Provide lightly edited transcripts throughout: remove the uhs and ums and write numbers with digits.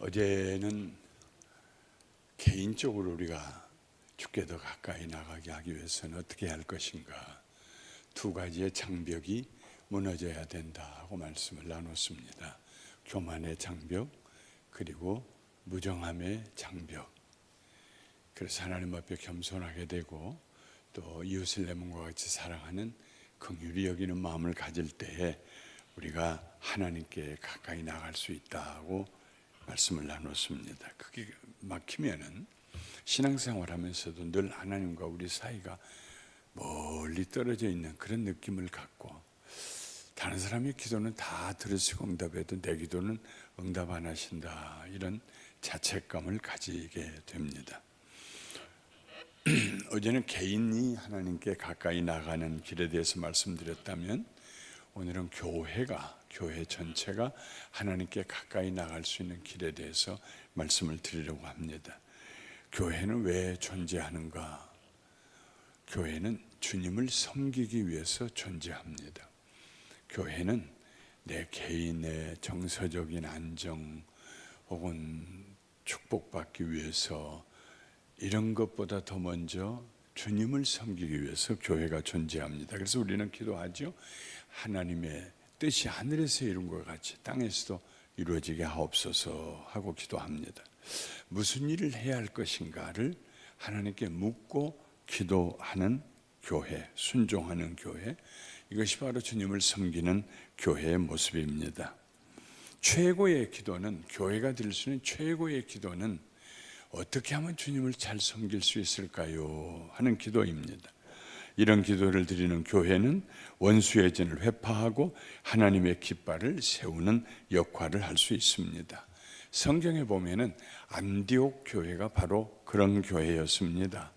어제는 개인적으로 우리가 주께 더 가까이 나가게 하기 위해서는 어떻게 할 것인가, 두 가지의 장벽이 무너져야 된다고 말씀을 나눴습니다. 교만의 장벽, 그리고 무정함의 장벽. 그래서 하나님 앞에 겸손하게 되고 또 이웃을 내 몸과 같이 사랑하는 긍휼히 여기는 마음을 가질 때에 우리가 하나님께 가까이 나갈 수 있다고 말씀을 나눴습니다. 그게 막히면은 신앙생활하면서도 늘 하나님과 우리 사이가 멀리 떨어져 있는 그런 느낌을 갖고, 다른 사람의 기도는 다 들으시고 응답해도 내 기도는 응답 안 하신다, 이런 자책감을 가지게 됩니다. 어제는 개인이 하나님께 가까이 나가는 길에 대해서 말씀드렸다면, 오늘은 교회 전체가 하나님께 가까이 나갈 수 있는 길에 대해서 말씀을 드리려고 합니다. 교회는 왜 존재하는가? 교회는 주님을 섬기기 위해서 존재합니다. 교회는 내 개인의 정서적인 안정 혹은 축복받기 위해서, 이런 것보다 더 먼저 주님을 섬기기 위해서 교회가 존재합니다. 그래서 우리는 기도하죠. 하나님의 뜻이 하늘에서 이룬 것 같이 땅에서도 이루어지게 하옵소서 하고 기도합니다. 무슨 일을 해야 할 것인가를 하나님께 묻고 기도하는 교회, 순종하는 교회, 이것이 바로 주님을 섬기는 교회의 모습입니다. 최고의 기도는, 교회가 드릴 수 있는 최고의 기도는 어떻게 하면 주님을 잘 섬길 수 있을까요? 하는 기도입니다. 이런 기도를 드리는 교회는 원수의 진을 회파하고 하나님의 깃발을 세우는 역할을 할 수 있습니다. 성경에 보면은 안디옥 교회가 바로 그런 교회였습니다.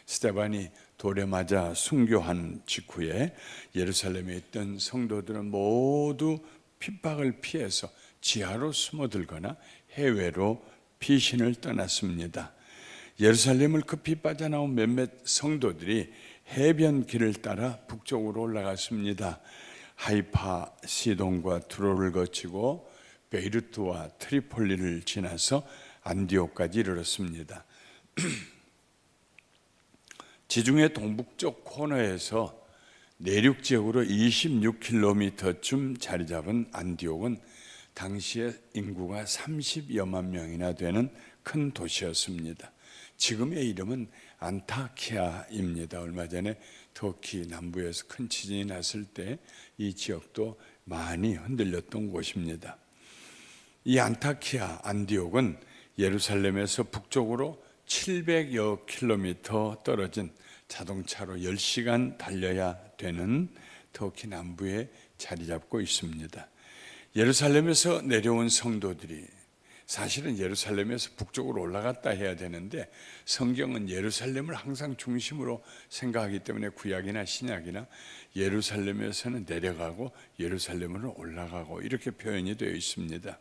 스데반이 돌에 맞아 순교한 직후에 예루살렘에 있던 성도들은 모두 핍박을 피해서 지하로 숨어들거나 해외로 피신을 떠났습니다. 예루살렘을 급히 빠져나온 몇몇 성도들이 해변길을 따라 북쪽으로 올라갔습니다. 하이파, 시돈과 두로를 거치고 베이루트와 트리폴리를 지나서 안디옥까지 이르렀습니다. 지중해 동북쪽 코너에서 내륙 지역으로 26km쯤 자리 잡은 안디옥은 당시에 인구가 30여만 명이나 되는 큰 도시였습니다. 지금의 이름은 안타키아입니다. 얼마 전에 터키 남부에서 큰 지진이 났을 때 이 지역도 많이 흔들렸던 곳입니다. 이 안타키아, 안디옥은 예루살렘에서 북쪽으로 700여 킬로미터 떨어진 자동차로 10시간 달려야 되는 터키 남부에 자리 잡고 있습니다. 예루살렘에서 내려온 성도들이, 사실은 예루살렘에서 북쪽으로 올라갔다 해야 되는데 성경은 예루살렘을 항상 중심으로 생각하기 때문에 구약이나 신약이나 예루살렘에서는 내려가고 예루살렘으로 올라가고 이렇게 표현이 되어 있습니다.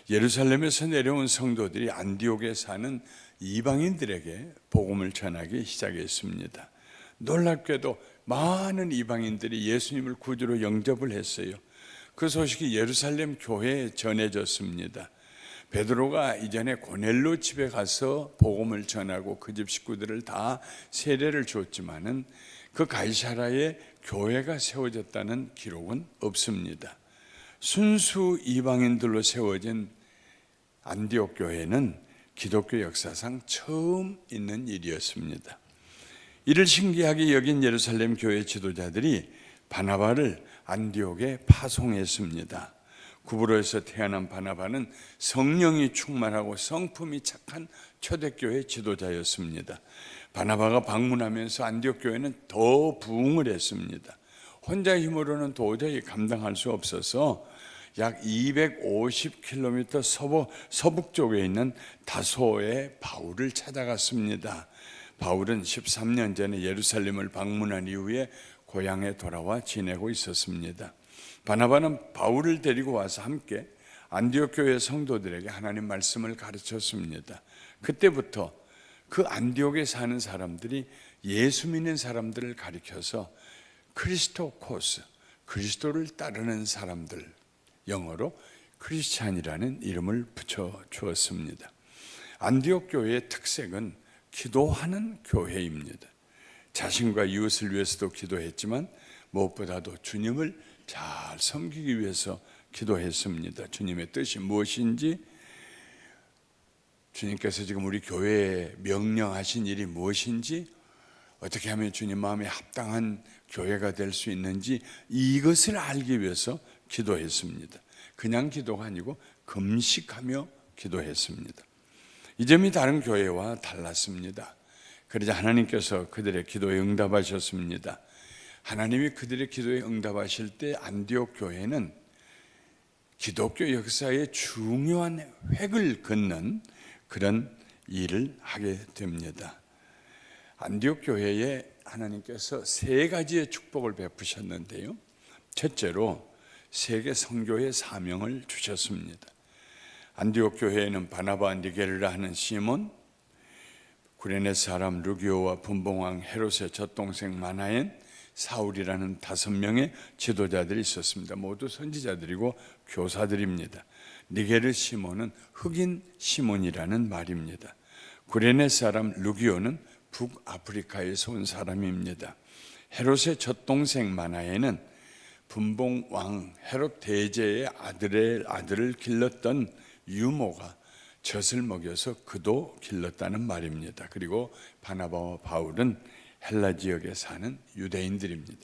예루살렘에서 내려온 성도들이 안디옥에 사는 이방인들에게 복음을 전하기 시작했습니다. 놀랍게도 많은 이방인들이 예수님을 구주로 영접을 했어요. 그 소식이 예루살렘 교회에 전해졌습니다. 베드로가 이전에 고넬로 집에 가서 복음을 전하고 그 집 식구들을 다 세례를 줬지만은 그 가이사라에 교회가 세워졌다는 기록은 없습니다. 순수 이방인들로 세워진 안디옥 교회는 기독교 역사상 처음 있는 일이었습니다. 이를 신기하게 여긴 예루살렘 교회 지도자들이 바나바를 안디옥에 파송했습니다. 구브로에서 태어난 바나바는 성령이 충만하고 성품이 착한 초대교회 지도자였습니다. 바나바가 방문하면서 안디옥 교회는 더 부흥을 했습니다. 혼자 힘으로는 도저히 감당할 수 없어서 약 250km 서북쪽에 있는 다소의 바울을 찾아갔습니다. 바울은 13년 전에 예루살렘을 방문한 이후에 고향에 돌아와 지내고 있었습니다. 바나바는 바울을 데리고 와서 함께 안디옥 교회 성도들에게 하나님 말씀을 가르쳤습니다. 그때부터 그 안디옥에 사는 사람들이 예수 믿는 사람들을 가리켜서 크리스토코스, 그리스도를 따르는 사람들, 영어로 크리스찬이라는 이름을 붙여 주었습니다. 안디옥 교회의 특색은 기도하는 교회입니다. 자신과 이웃을 위해서도 기도했지만 무엇보다도 주님을 잘 섬기기 위해서 기도했습니다. 주님의 뜻이 무엇인지, 주님께서 지금 우리 교회에 명령하신 일이 무엇인지, 어떻게 하면 주님 마음에 합당한 교회가 될 수 있는지, 이것을 알기 위해서 기도했습니다. 그냥 기도가 아니고 금식하며 기도했습니다. 이 점이 다른 교회와 달랐습니다. 그러자 하나님께서 그들의 기도에 응답하셨습니다. 하나님이 그들의 기도에 응답하실 때 안디옥 교회는 기독교 역사의 중요한 획을 긋는 그런 일을 하게 됩니다. 안디옥 교회에 하나님께서 세 가지의 축복을 베푸셨는데요, 첫째로 세계 선교의 사명을 주셨습니다. 안디옥 교회에는 바나바, 니게르라 하는 시몬, 구레네 사람 루기오와 분봉왕 헤롯의 젖동생 마나엔, 사울이라는 5명의 지도자들이 있었습니다. 모두 선지자들이고 교사들입니다. 니게르 시몬은 흑인 시몬이라는 말입니다. 구레네 사람 루기오는 북아프리카에서 온 사람입니다. 헤롯의 젖동생 마나엔은 분봉왕 헤롯 대제의 아들을 길렀던 유모가 젖을 먹여서 그도 길렀다는 말입니다. 그리고 바나바와 바울은 헬라 지역에 사는 유대인들입니다.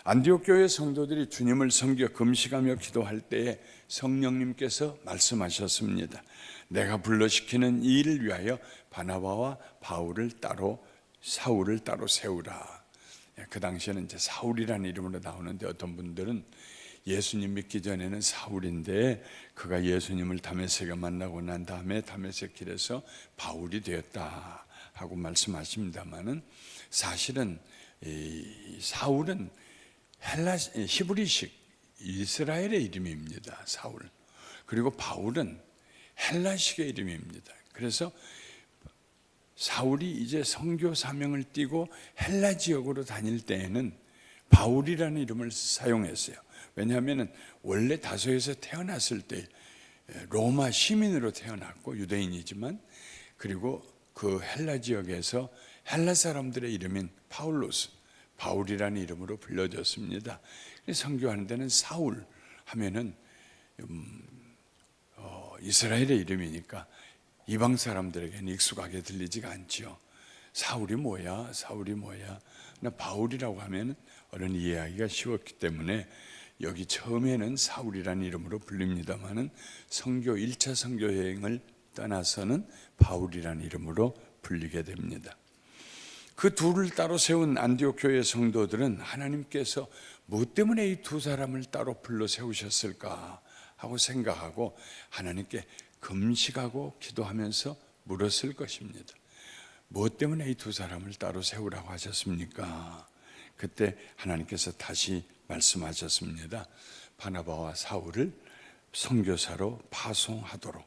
안디옥 교회 성도들이 주님을 섬겨 금식하며 기도할 때에 성령님께서 말씀하셨습니다. 내가 불러시키는 이 일을 위하여 바나바와 바울을 따로, 사울을 따로 세우라. 그 당시에는 이제 사울이라는 이름으로 나오는데, 어떤 분들은 예수님 믿기 전에는 사울인데 그가 예수님을 다메섹에 만나고 난 다음에 다메섹 길에서 바울이 되었다 하고 말씀하십니다만은, 사실은 이 사울은 히브리식 이스라엘의 이름입니다. 사울. 그리고 바울은 헬라식의 이름입니다. 그래서 사울이 이제 선교 사명을 띠고 헬라 지역으로 다닐 때에는 바울이라는 이름을 사용했어요. 왜냐하면 원래 다소에서 태어났을 때 로마 시민으로 태어났고 유대인이지만, 그리고 그 헬라 지역에서 헬라 사람들의 이름인 파울로스, 바울이라는 이름으로 불려졌습니다. 선교하는 데는 사울 하면은 이스라엘의 이름이니까 이방 사람들에게는 익숙하게 들리지가 않지요. 사울이 뭐야? 사울이 뭐야? 나 바울이라고 하면 어른 이해하기가 쉬웠기 때문에 여기 처음에는 사울이라는 이름으로 불립니다만은 선교 1차 선교 여행을 떠나서는 바울이라는 이름으로 불리게 됩니다. 그 둘을 따로 세운 안디옥 교회 성도들은 하나님께서 무엇 때문에 이 두 사람을 따로 불러 세우셨을까 하고 생각하고 하나님께 금식하고 기도하면서 물었을 것입니다. 무엇 때문에 이 두 사람을 따로 세우라고 하셨습니까? 그때 하나님께서 다시 말씀하셨습니다. 바나바와 사울을 선교사로 파송하도록.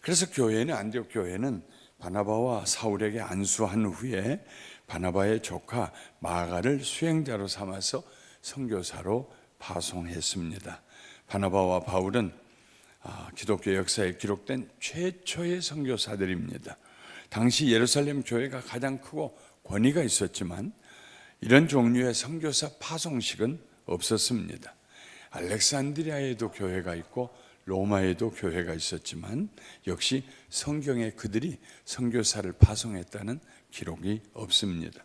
그래서 교회는, 안디옥 교회는 바나바와 사울에게 안수한 후에 바나바의 조카 마가를 수행자로 삼아서 선교사로 파송했습니다. 바나바와 바울은 기독교 역사에 기록된 최초의 선교사들입니다. 당시 예루살렘 교회가 가장 크고 권위가 있었지만 이런 종류의 선교사 파송식은 없었습니다. 알렉산드리아에도 교회가 있고 로마에도 교회가 있었지만 역시 성경에 그들이 선교사를 파송했다는 기록이 없습니다.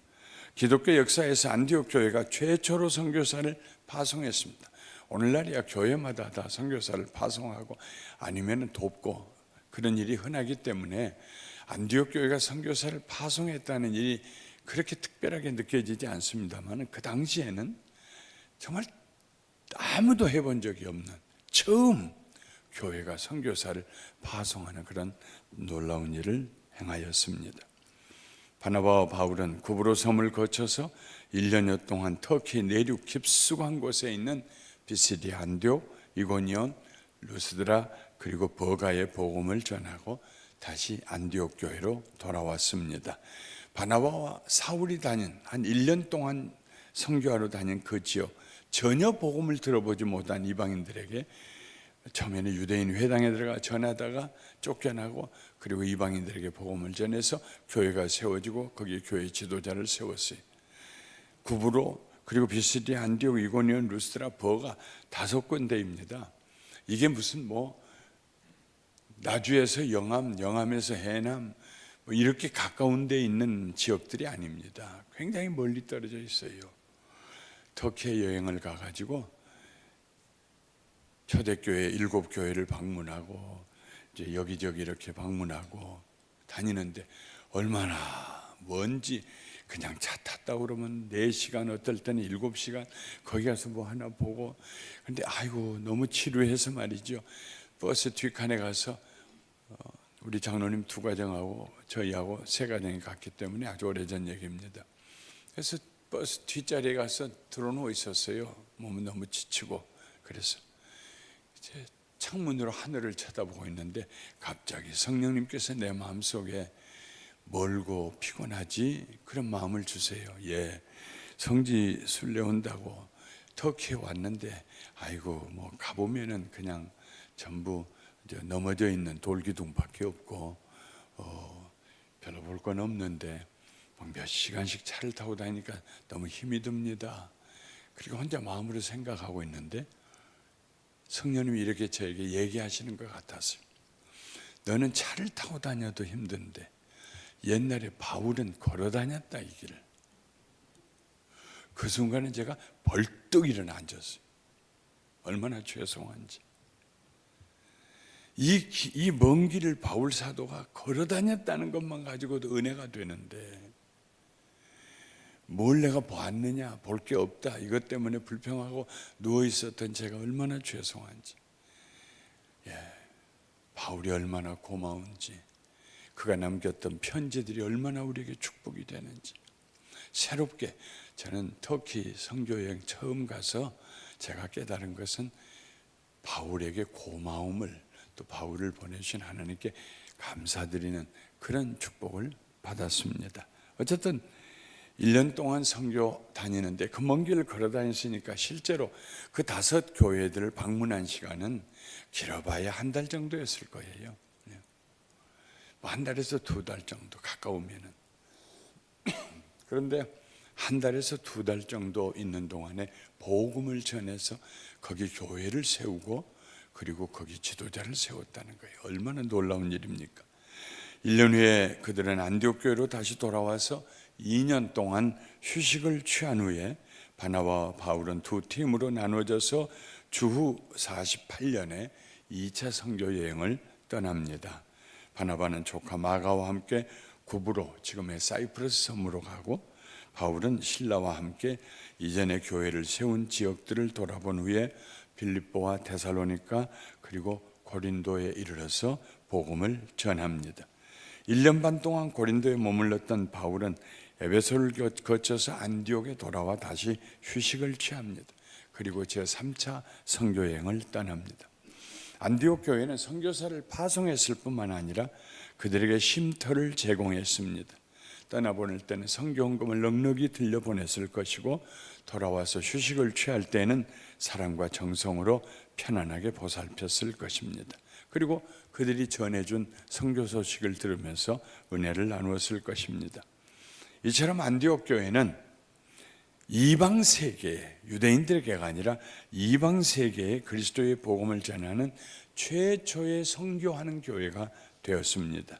기독교 역사에서 안디옥 교회가 최초로 선교사를 파송했습니다. 오늘날이야 교회마다 다 선교사를 파송하고 아니면 돕고 그런 일이 흔하기 때문에 안디옥 교회가 선교사를 파송했다는 일이 그렇게 특별하게 느껴지지 않습니다만, 그 당시에는 정말 아무도 해본 적이 없는 처음 교회가 선교사를 파송하는 그런 놀라운 일을 행하였습니다. 바나바와 바울은 구브로 섬을 거쳐서 1년여 동안 터키 내륙 깊숙한 곳에 있는 비시디, 안디옥, 이고니온, 루스드라 그리고 버가의 복음을 전하고 다시 안디옥 교회로 돌아왔습니다. 바나바와 사울이 다닌 한 1년 동안 선교하러 다닌 그 지역, 전혀 복음을 들어보지 못한 이방인들에게 처음에는 유대인 회당에 들어가 전하다가 쫓겨나고, 그리고 이방인들에게 복음을 전해서 교회가 세워지고 거기에 교회 지도자를 세웠어요. 구브로, 그리고 비스디, 안디옥, 이고니온, 루스드라, 버가 5군데입니다. 이게 무슨 나주에서 영암, 영암에서 해남 이렇게 가까운 데 있는 지역들이 아닙니다. 굉장히 멀리 떨어져 있어요. 터키에 여행을 가가지고 초대교회 7교회를 방문하고 이제 여기저기 이렇게 방문하고 다니는데, 얼마나 먼지, 그냥 차 탔다 그러면 4시간, 어떨 때는 7시간 거기 가서 하나 보고. 근데 아이고 너무 지루해서 말이죠, 버스 뒷칸에 가서 우리 장로님 2가정하고 저희하고 3가정이 갔기 때문에 아주 오래전 얘기입니다. 그래서 버스 뒷자리에 가서 들어누워 있었어요. 몸은 너무 지치고. 그래서 이제 창문으로 하늘을 쳐다보고 있는데 갑자기 성령님께서 내 마음속에 멀고 피곤하지? 그런 마음을 주세요. 성지 순례 온다고 터키에 왔는데, 아이고 가보면은 그냥 전부 이제 넘어져 있는 돌기둥밖에 없고 별로 볼 건 없는데 몇 시간씩 차를 타고 다니니까 너무 힘이 듭니다. 그리고 혼자 마음으로 생각하고 있는데 성령님이 이렇게 저에게 얘기하시는 것 같았어요. 너는 차를 타고 다녀도 힘든데 옛날에 바울은 걸어 다녔다, 이 길을. 그 순간에 제가 벌떡 일어나 앉았어요. 얼마나 죄송한지. 이 먼 길을 바울 사도가 걸어 다녔다는 것만 가지고도 은혜가 되는데, 뭘 내가 보았느냐, 볼 게 없다, 이것 때문에 불평하고 누워 있었던 제가 얼마나 죄송한지. 바울이 얼마나 고마운지, 그가 남겼던 편지들이 얼마나 우리에게 축복이 되는지. 새롭게 저는 터키 선교여행 처음 가서 제가 깨달은 것은 바울에게 고마움을, 또 바울을 보내주신 하나님께 감사드리는 그런 축복을 받았습니다. 어쨌든 1년 동안 선교 다니는데 그 먼 길을 걸어 다녔으니까 실제로 그 5교회들을 방문한 시간은 길어봐야 1달 정도였을 거예요. 1달에서 2달 정도, 가까우면은. 그런데 1달에서 2달 정도 있는 동안에 복음을 전해서 거기 교회를 세우고, 그리고 거기 지도자를 세웠다는 거예요. 얼마나 놀라운 일입니까? 1년 후에 그들은 안디옥 교회로 다시 돌아와서 2년 동안 휴식을 취한 후에 바나바와 바울은 2팀으로 나눠져서 주후 48년에 2차 선교 여행을 떠납니다. 바나바는 조카 마가와 함께 구브로, 지금의 사이프러스 섬으로 가고, 바울은 신라와 함께 이전에 교회를 세운 지역들을 돌아본 후에 빌립보와 데살로니가 그리고 고린도에 이르러서 복음을 전합니다. 1년 반 동안 고린도에 머물렀던 바울은 에베소를 거쳐서 안디옥에 돌아와 다시 휴식을 취합니다. 그리고 제3차 선교여행을 떠납니다. 안디옥 교회는 선교사를 파송했을 뿐만 아니라 그들에게 쉼터를 제공했습니다. 떠나보낼 때는 선교헌금을 넉넉히 들려보냈을 것이고, 돌아와서 휴식을 취할 때는 사랑과 정성으로 편안하게 보살폈을 것입니다. 그리고 그들이 전해준 선교 소식을 들으면서 은혜를 나누었을 것입니다. 이처럼 안디옥 교회는 이방 세계, 유대인들에게가 아니라 이방 세계에 그리스도의 복음을 전하는 최초의 선교하는 교회가 되었습니다.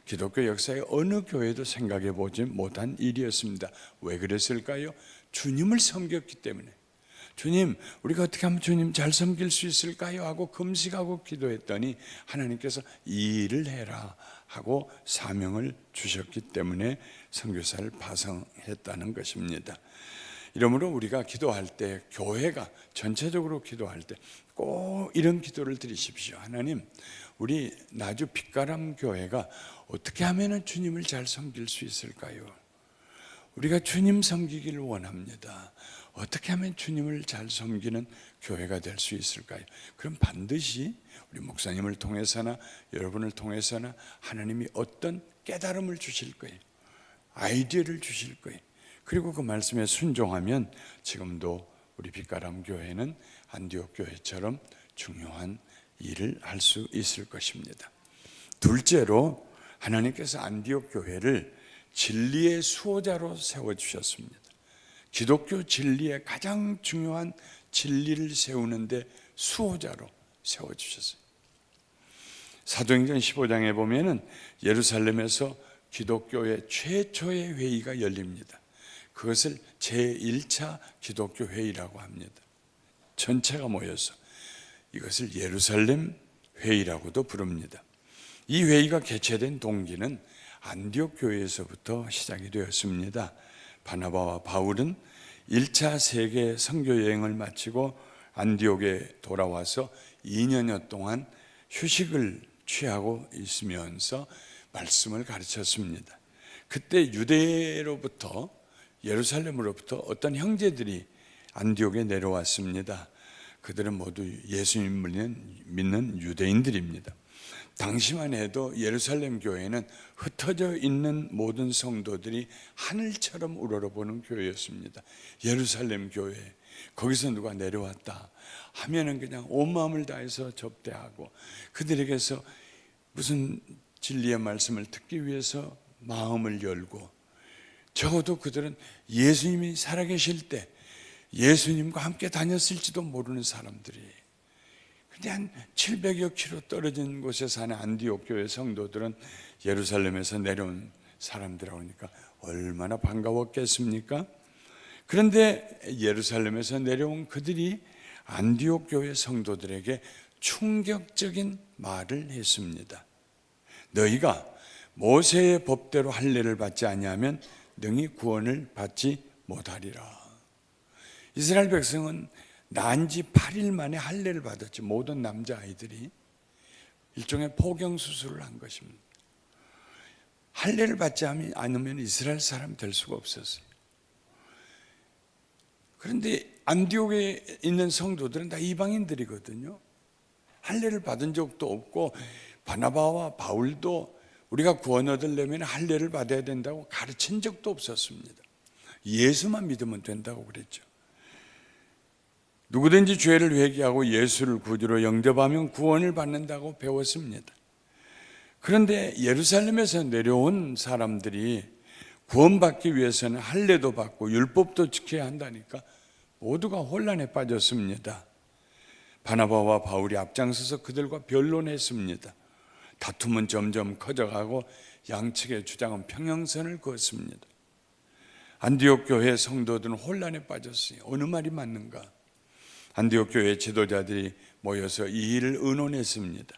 기독교 역사의 어느 교회도 생각해 보지 못한 일이었습니다. 왜 그랬을까요? 주님을 섬겼기 때문에. 주님, 우리가 어떻게 하면 주님 잘 섬길 수 있을까요? 하고 금식하고 기도했더니 하나님께서 이 일을 해라 하고 사명을 주셨기 때문에 선교사를 파송했다는 것입니다. 이러므로 우리가 기도할 때, 교회가 전체적으로 기도할 때 꼭 이런 기도를 드리십시오. 하나님, 우리 나주 빛가람 교회가 어떻게 하면 주님을 잘 섬길 수 있을까요? 우리가 주님 섬기기를 원합니다. 어떻게 하면 주님을 잘 섬기는 교회가 될 수 있을까요? 그럼 반드시 우리 목사님을 통해서나 여러분을 통해서나 하나님이 어떤 깨달음을 주실 거예요. 아이디어를 주실 거예요. 그리고 그 말씀에 순종하면 지금도 우리 빛가람 교회는 안디옥 교회처럼 중요한 일을 할 수 있을 것입니다. 둘째로 하나님께서 안디옥 교회를 진리의 수호자로 세워주셨습니다. 기독교 진리의 가장 중요한 진리를 세우는데 수호자로 세워주셨어요. 사도행전 15장에 보면은 예루살렘에서 기독교의 최초의 회의가 열립니다. 그것을 제1차 기독교 회의라고 합니다. 전체가 모여서 이것을 예루살렘 회의라고도 부릅니다. 이 회의가 개최된 동기는 안디옥 교회에서부터 시작이 되었습니다. 바나바와 바울은 1차 세계 선교 여행을 마치고 안디옥에 돌아와서 2년여 동안 휴식을 취하고 있으면서 말씀을 가르쳤습니다. 그때 유대로부터 예루살렘으로부터 어떤 형제들이 안디옥에 내려왔습니다. 그들은 모두 예수님을 믿는 유대인들입니다. 당시만 해도 예루살렘 교회는 흩어져 있는 모든 성도들이 하늘처럼 우러러보는 교회였습니다. 예루살렘 교회, 거기서 누가 내려왔다 하면은 그냥 온 마음을 다해서 접대하고 그들에게서 무슨 진리의 말씀을 듣기 위해서 마음을 열고, 적어도 그들은 예수님이 살아계실 때 예수님과 함께 다녔을지도 모르는 사람들이, 근데 한 700여 킬로 떨어진 곳에 사는 안디옥 교회 성도들은 예루살렘에서 내려온 사람들하고 하니까 얼마나 반가웠겠습니까? 그런데 예루살렘에서 내려온 그들이 안디옥 교회 성도들에게 충격적인 말을 했습니다. 너희가 모세의 법대로 할례를 받지 아니하면 능히 구원을 받지 못하리라. 이스라엘 백성은 난 지 8일 만에 할례를 받았지. 모든 남자아이들이 일종의 포경수술을 한 것입니다. 할례를 받지 않으면 이스라엘 사람 될 수가 없었어요. 그런데 안디옥에 있는 성도들은 다 이방인들이거든요. 할례를 받은 적도 없고 바나바와 바울도 우리가 구원 얻으려면 할례를 받아야 된다고 가르친 적도 없었습니다. 예수만 믿으면 된다고 그랬죠. 누구든지 죄를 회개하고 예수를 구주로 영접하면 구원을 받는다고 배웠습니다. 그런데 예루살렘에서 내려온 사람들이 구원받기 위해서는 할례도 받고 율법도 지켜야 한다니까 모두가 혼란에 빠졌습니다. 바나바와 바울이 앞장서서 그들과 변론했습니다. 다툼은 점점 커져가고 양측의 주장은 평행선을 그었습니다. 안디옥 교회 성도들은 혼란에 빠졌어요. 어느 말이 맞는가? 안디옥 교회 지도자들이 모여서 이 일을 의논했습니다.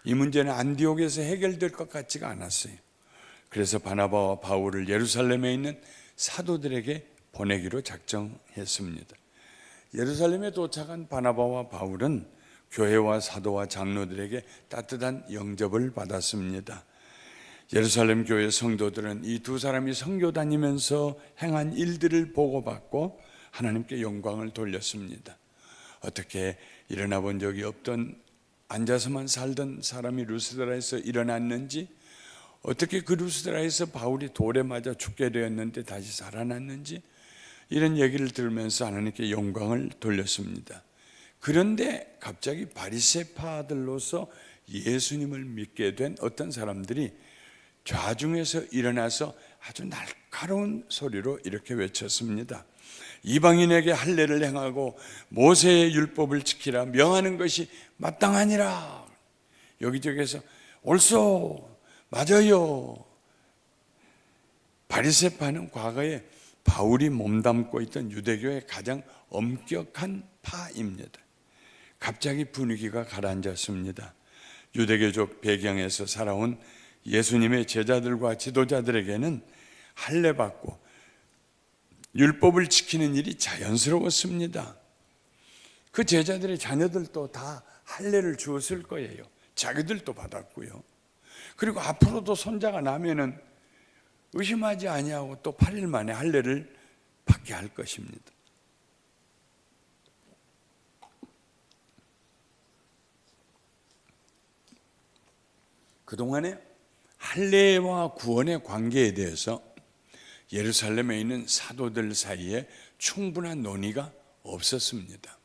이 문제는 안디옥에서 해결될 것 같지가 않았어요. 그래서 바나바와 바울을 예루살렘에 있는 사도들에게 보내기로 작정했습니다. 예루살렘에 도착한 바나바와 바울은 교회와 사도와 장로들에게 따뜻한 영접을 받았습니다. 예루살렘 교회 성도들은 이 두 사람이 선교 다니면서 행한 일들을 보고받고 하나님께 영광을 돌렸습니다. 어떻게 일어나 본 적이 없던 앉아서만 살던 사람이 루스드라에서 일어났는지, 어떻게 그 루스드라에서 바울이 돌에 맞아 죽게 되었는데 다시 살아났는지, 이런 얘기를 들으면서 하나님께 영광을 돌렸습니다. 그런데 갑자기 바리새파들로서 예수님을 믿게 된 어떤 사람들이 좌중에서 일어나서 아주 날카로운 소리로 이렇게 외쳤습니다. 이방인에게 할례를 행하고 모세의 율법을 지키라 명하는 것이 마땅하니라. 여기저기서 옳소, 맞아요. 바리새파는 과거에 바울이 몸담고 있던 유대교의 가장 엄격한 파입니다. 갑자기 분위기가 가라앉았습니다. 유대교적 배경에서 살아온 예수님의 제자들과 지도자들에게는 할례 받고 율법을 지키는 일이 자연스러웠습니다. 그 제자들의 자녀들도 다 할례를 주었을 거예요. 자기들도 받았고요. 그리고 앞으로도 손자가 나면은 의심하지 아니하고 또 8일 만에 할례를 받게 할 것입니다. 그동안에 할례와 구원의 관계에 대해서 예루살렘에 있는 사도들 사이에 충분한 논의가 없었습니다.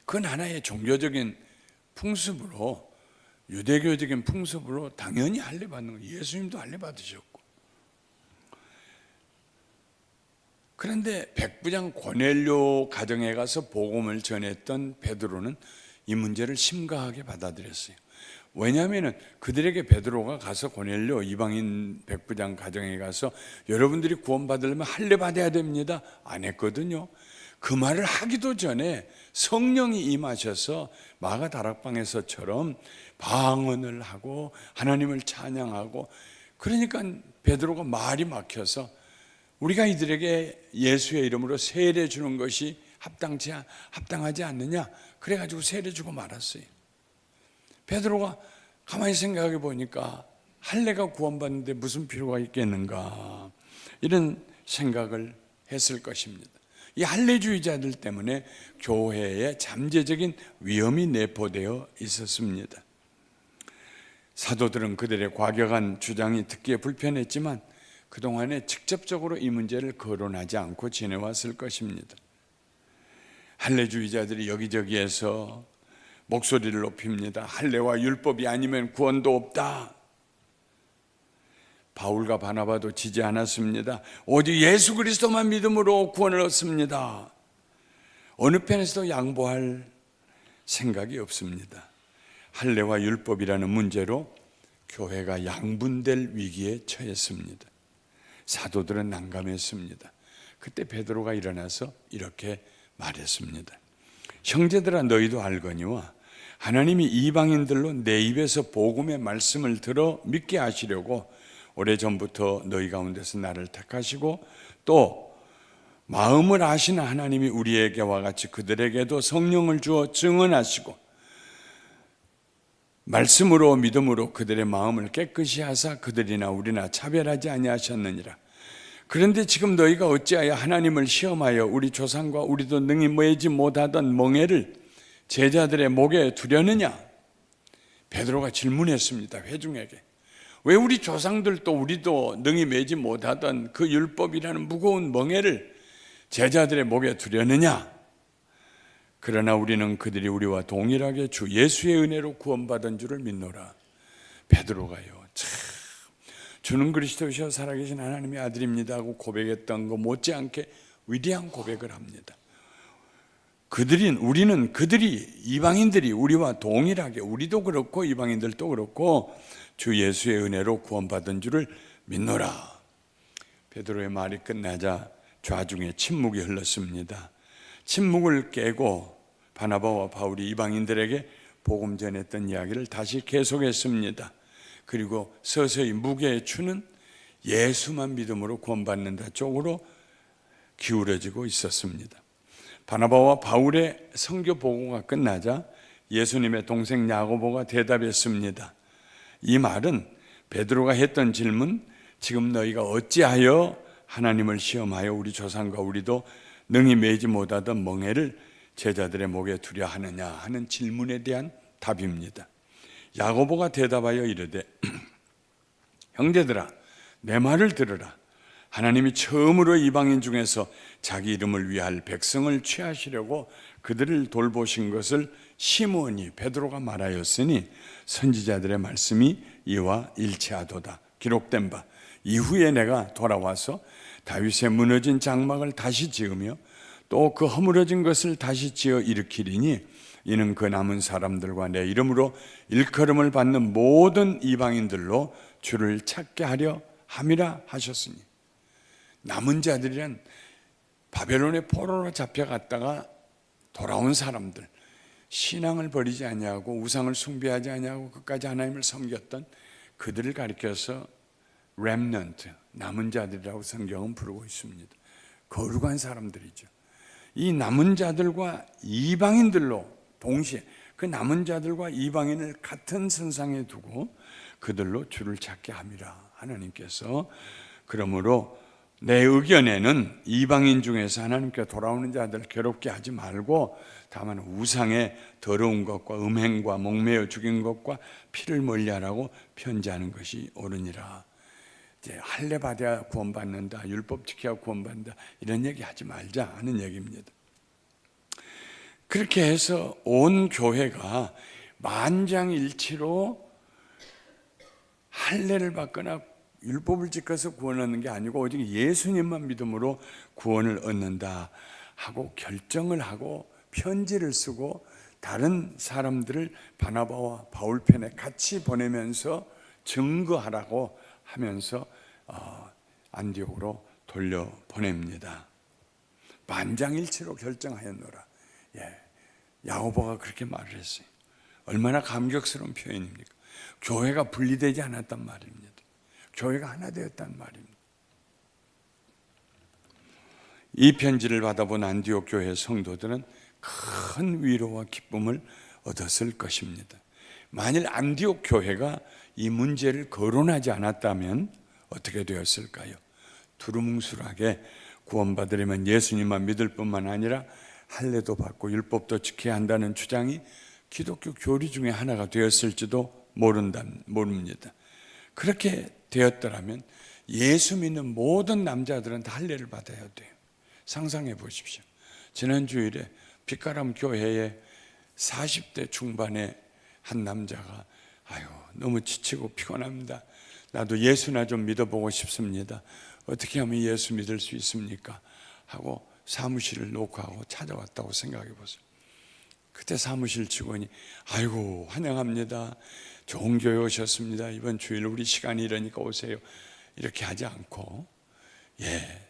그건 하나의 종교적인 풍습으로, 유대교적인 풍습으로 당연히 할례 받는 거예요. 예수님도 할례 받으셨고. 그런데 백부장 고넬료 가정에 가서 복음을 전했던 베드로는 이 문제를 심각하게 받아들였어요. 왜냐하면 그들에게 베드로가 가서 고넬료 이방인 백부장 가정에 가서 여러분들이 구원받으려면 할례 받아야 됩니다 안 했거든요. 그 말을 하기도 전에 성령이 임하셔서 마가 다락방에서처럼 방언을 하고 하나님을 찬양하고, 그러니까 베드로가 말이 막혀서 우리가 이들에게 예수의 이름으로 세례 주는 것이 합당하지 않느냐, 그래가지고 세례 주고 말았어요. 베드로가 가만히 생각해 보니까 할례가 구원받는데 무슨 필요가 있겠는가, 이런 생각을 했을 것입니다. 이 할례주의자들 때문에 교회에 잠재적인 위험이 내포되어 있었습니다. 사도들은 그들의 과격한 주장이 듣기에 불편했지만 그동안에 직접적으로 이 문제를 거론하지 않고 지내왔을 것입니다. 할례주의자들이 여기저기에서 목소리를 높입니다. 할례와 율법이 아니면 구원도 없다. 바울과 바나바도 지지 않았습니다. 오직 예수 그리스도만 믿음으로 구원을 얻습니다. 어느 편에서도 양보할 생각이 없습니다. 할례와 율법이라는 문제로 교회가 양분될 위기에 처했습니다. 사도들은 난감했습니다. 그때 베드로가 일어나서 이렇게 말했습니다. 형제들아, 너희도 알거니와 하나님이 이방인들로 내 입에서 복음의 말씀을 들어 믿게 하시려고 오래전부터 너희 가운데서 나를 택하시고 또 마음을 아시는 하나님이 우리에게와 같이 그들에게도 성령을 주어 증언하시고 말씀으로 믿음으로 그들의 마음을 깨끗이 하사 그들이나 우리나 차별하지 아니하셨느니라. 그런데 지금 너희가 어찌하여 하나님을 시험하여 우리 조상과 우리도 능히 매지 못하던 멍에를 제자들의 목에 두려느냐? 베드로가 질문했습니다. 회중에게. 왜 우리 조상들도 우리도 능히 매지 못하던 그 율법이라는 무거운 멍에를 제자들의 목에 두려느냐? 그러나 우리는 그들이 우리와 동일하게 주 예수의 은혜로 구원받은 줄을 믿노라. 베드로가요, 참 주는 그리스도시여 살아계신 하나님의 아들입니다 하고 고백했던 거 못지않게 위대한 고백을 합니다. 우리는 그들이, 이방인들이 우리와 동일하게, 우리도 그렇고 이방인들도 그렇고 주 예수의 은혜로 구원받은 줄을 믿노라. 베드로의 말이 끝나자 좌중에 침묵이 흘렀습니다. 침묵을 깨고 바나바와 바울이 이방인들에게 복음 전했던 이야기를 다시 계속했습니다. 그리고 서서히 무게의 추는 예수만 믿음으로 구원받는다 쪽으로 기울어지고 있었습니다. 바나바와 바울의 선교 보고가 끝나자 예수님의 동생 야고보가 대답했습니다. 이 말은 베드로가 했던 질문, 지금 너희가 어찌하여 하나님을 시험하여 우리 조상과 우리도 능히 매지 못하던 멍에를 제자들의 목에 두려 하느냐 하는 질문에 대한 답입니다. 야고보가 대답하여 이르되 형제들아, 내 말을 들으라. 하나님이 처음으로 이방인 중에서 자기 이름을 위할 백성을 취하시려고 그들을 돌보신 것을 시므온이 베드로가 말하였으니 선지자들의 말씀이 이와 일치하도다. 기록된 바 이후에 내가 돌아와서 다윗의 무너진 장막을 다시 지으며 또 그 허물어진 것을 다시 지어 일으키리니 이는 그 남은 사람들과 내 이름으로 일컬음을 받는 모든 이방인들로 주를 찾게 하려 함이라 하셨으니, 남은 자들이란 바벨론의 포로로 잡혀갔다가 돌아온 사람들, 신앙을 버리지 아니하고 우상을 숭배하지 아니하고 끝까지 하나님을 섬겼던 그들을 가리켜서 렘넌트, 남은 자들이라고 성경은 부르고 있습니다. 거룩한 사람들이죠. 이 남은 자들과 이방인들로 동시에 그 남은 자들과 이방인을 같은 선상에 두고 그들로 주를 찾게 함이라. 하나님께서 그러므로 내 의견에는 이방인 중에서 하나님께 돌아오는 자들을 괴롭게 하지 말고 다만 우상의 더러운 것과 음행과 목매어 죽인 것과 피를 멀리하라고 편지하는 것이 옳으니라. 이제 할례 받아야 구원받는다, 율법 지켜야 구원받는다, 이런 얘기 하지 말자 하는 얘기입니다. 그렇게 해서 온 교회가 만장일치로 할례를 받거나 율법을 지켜서 구원 얻는 게 아니고 오직 예수님만 믿음으로 구원을 얻는다 하고 결정을 하고 편지를 쓰고 다른 사람들을 바나바와 바울 편에 같이 보내면서 증거하라고 하면서 안디옥으로 돌려보냅니다. 만장일치로 결정하였노라. 야고보가 그렇게 말을 했어요. 얼마나 감격스러운 표현입니까? 교회가 분리되지 않았단 말입니다. 교회가 하나 되었단 말입니다. 이 편지를 받아본 안디옥 교회 성도들은 큰 위로와 기쁨을 얻었을 것입니다. 만일 안디옥 교회가 이 문제를 거론하지 않았다면 어떻게 되었을까요? 두루뭉술하게 구원받으려면 예수님만 믿을 뿐만 아니라 할례도 받고 율법도 지켜야 한다는 주장이 기독교 교리 중에 하나가 되었을지도 모릅니다. 그렇게 되었더라면 예수 믿는 모든 남자들은 다 할례를 받아야 돼요. 상상해 보십시오. 지난 주일에 빛가람 교회에 40대 중반의 한 남자가 너무 지치고 피곤합니다. 나도 예수나 좀 믿어보고 싶습니다. 어떻게 하면 예수 믿을 수 있습니까? 하고 사무실을 녹화하고 찾아왔다고 생각해 보세요. 그때 사무실 직원이 아이고 환영합니다. 좋은 교회 오셨습니다. 이번 주일 우리 시간이 이러니까 오세요. 이렇게 하지 않고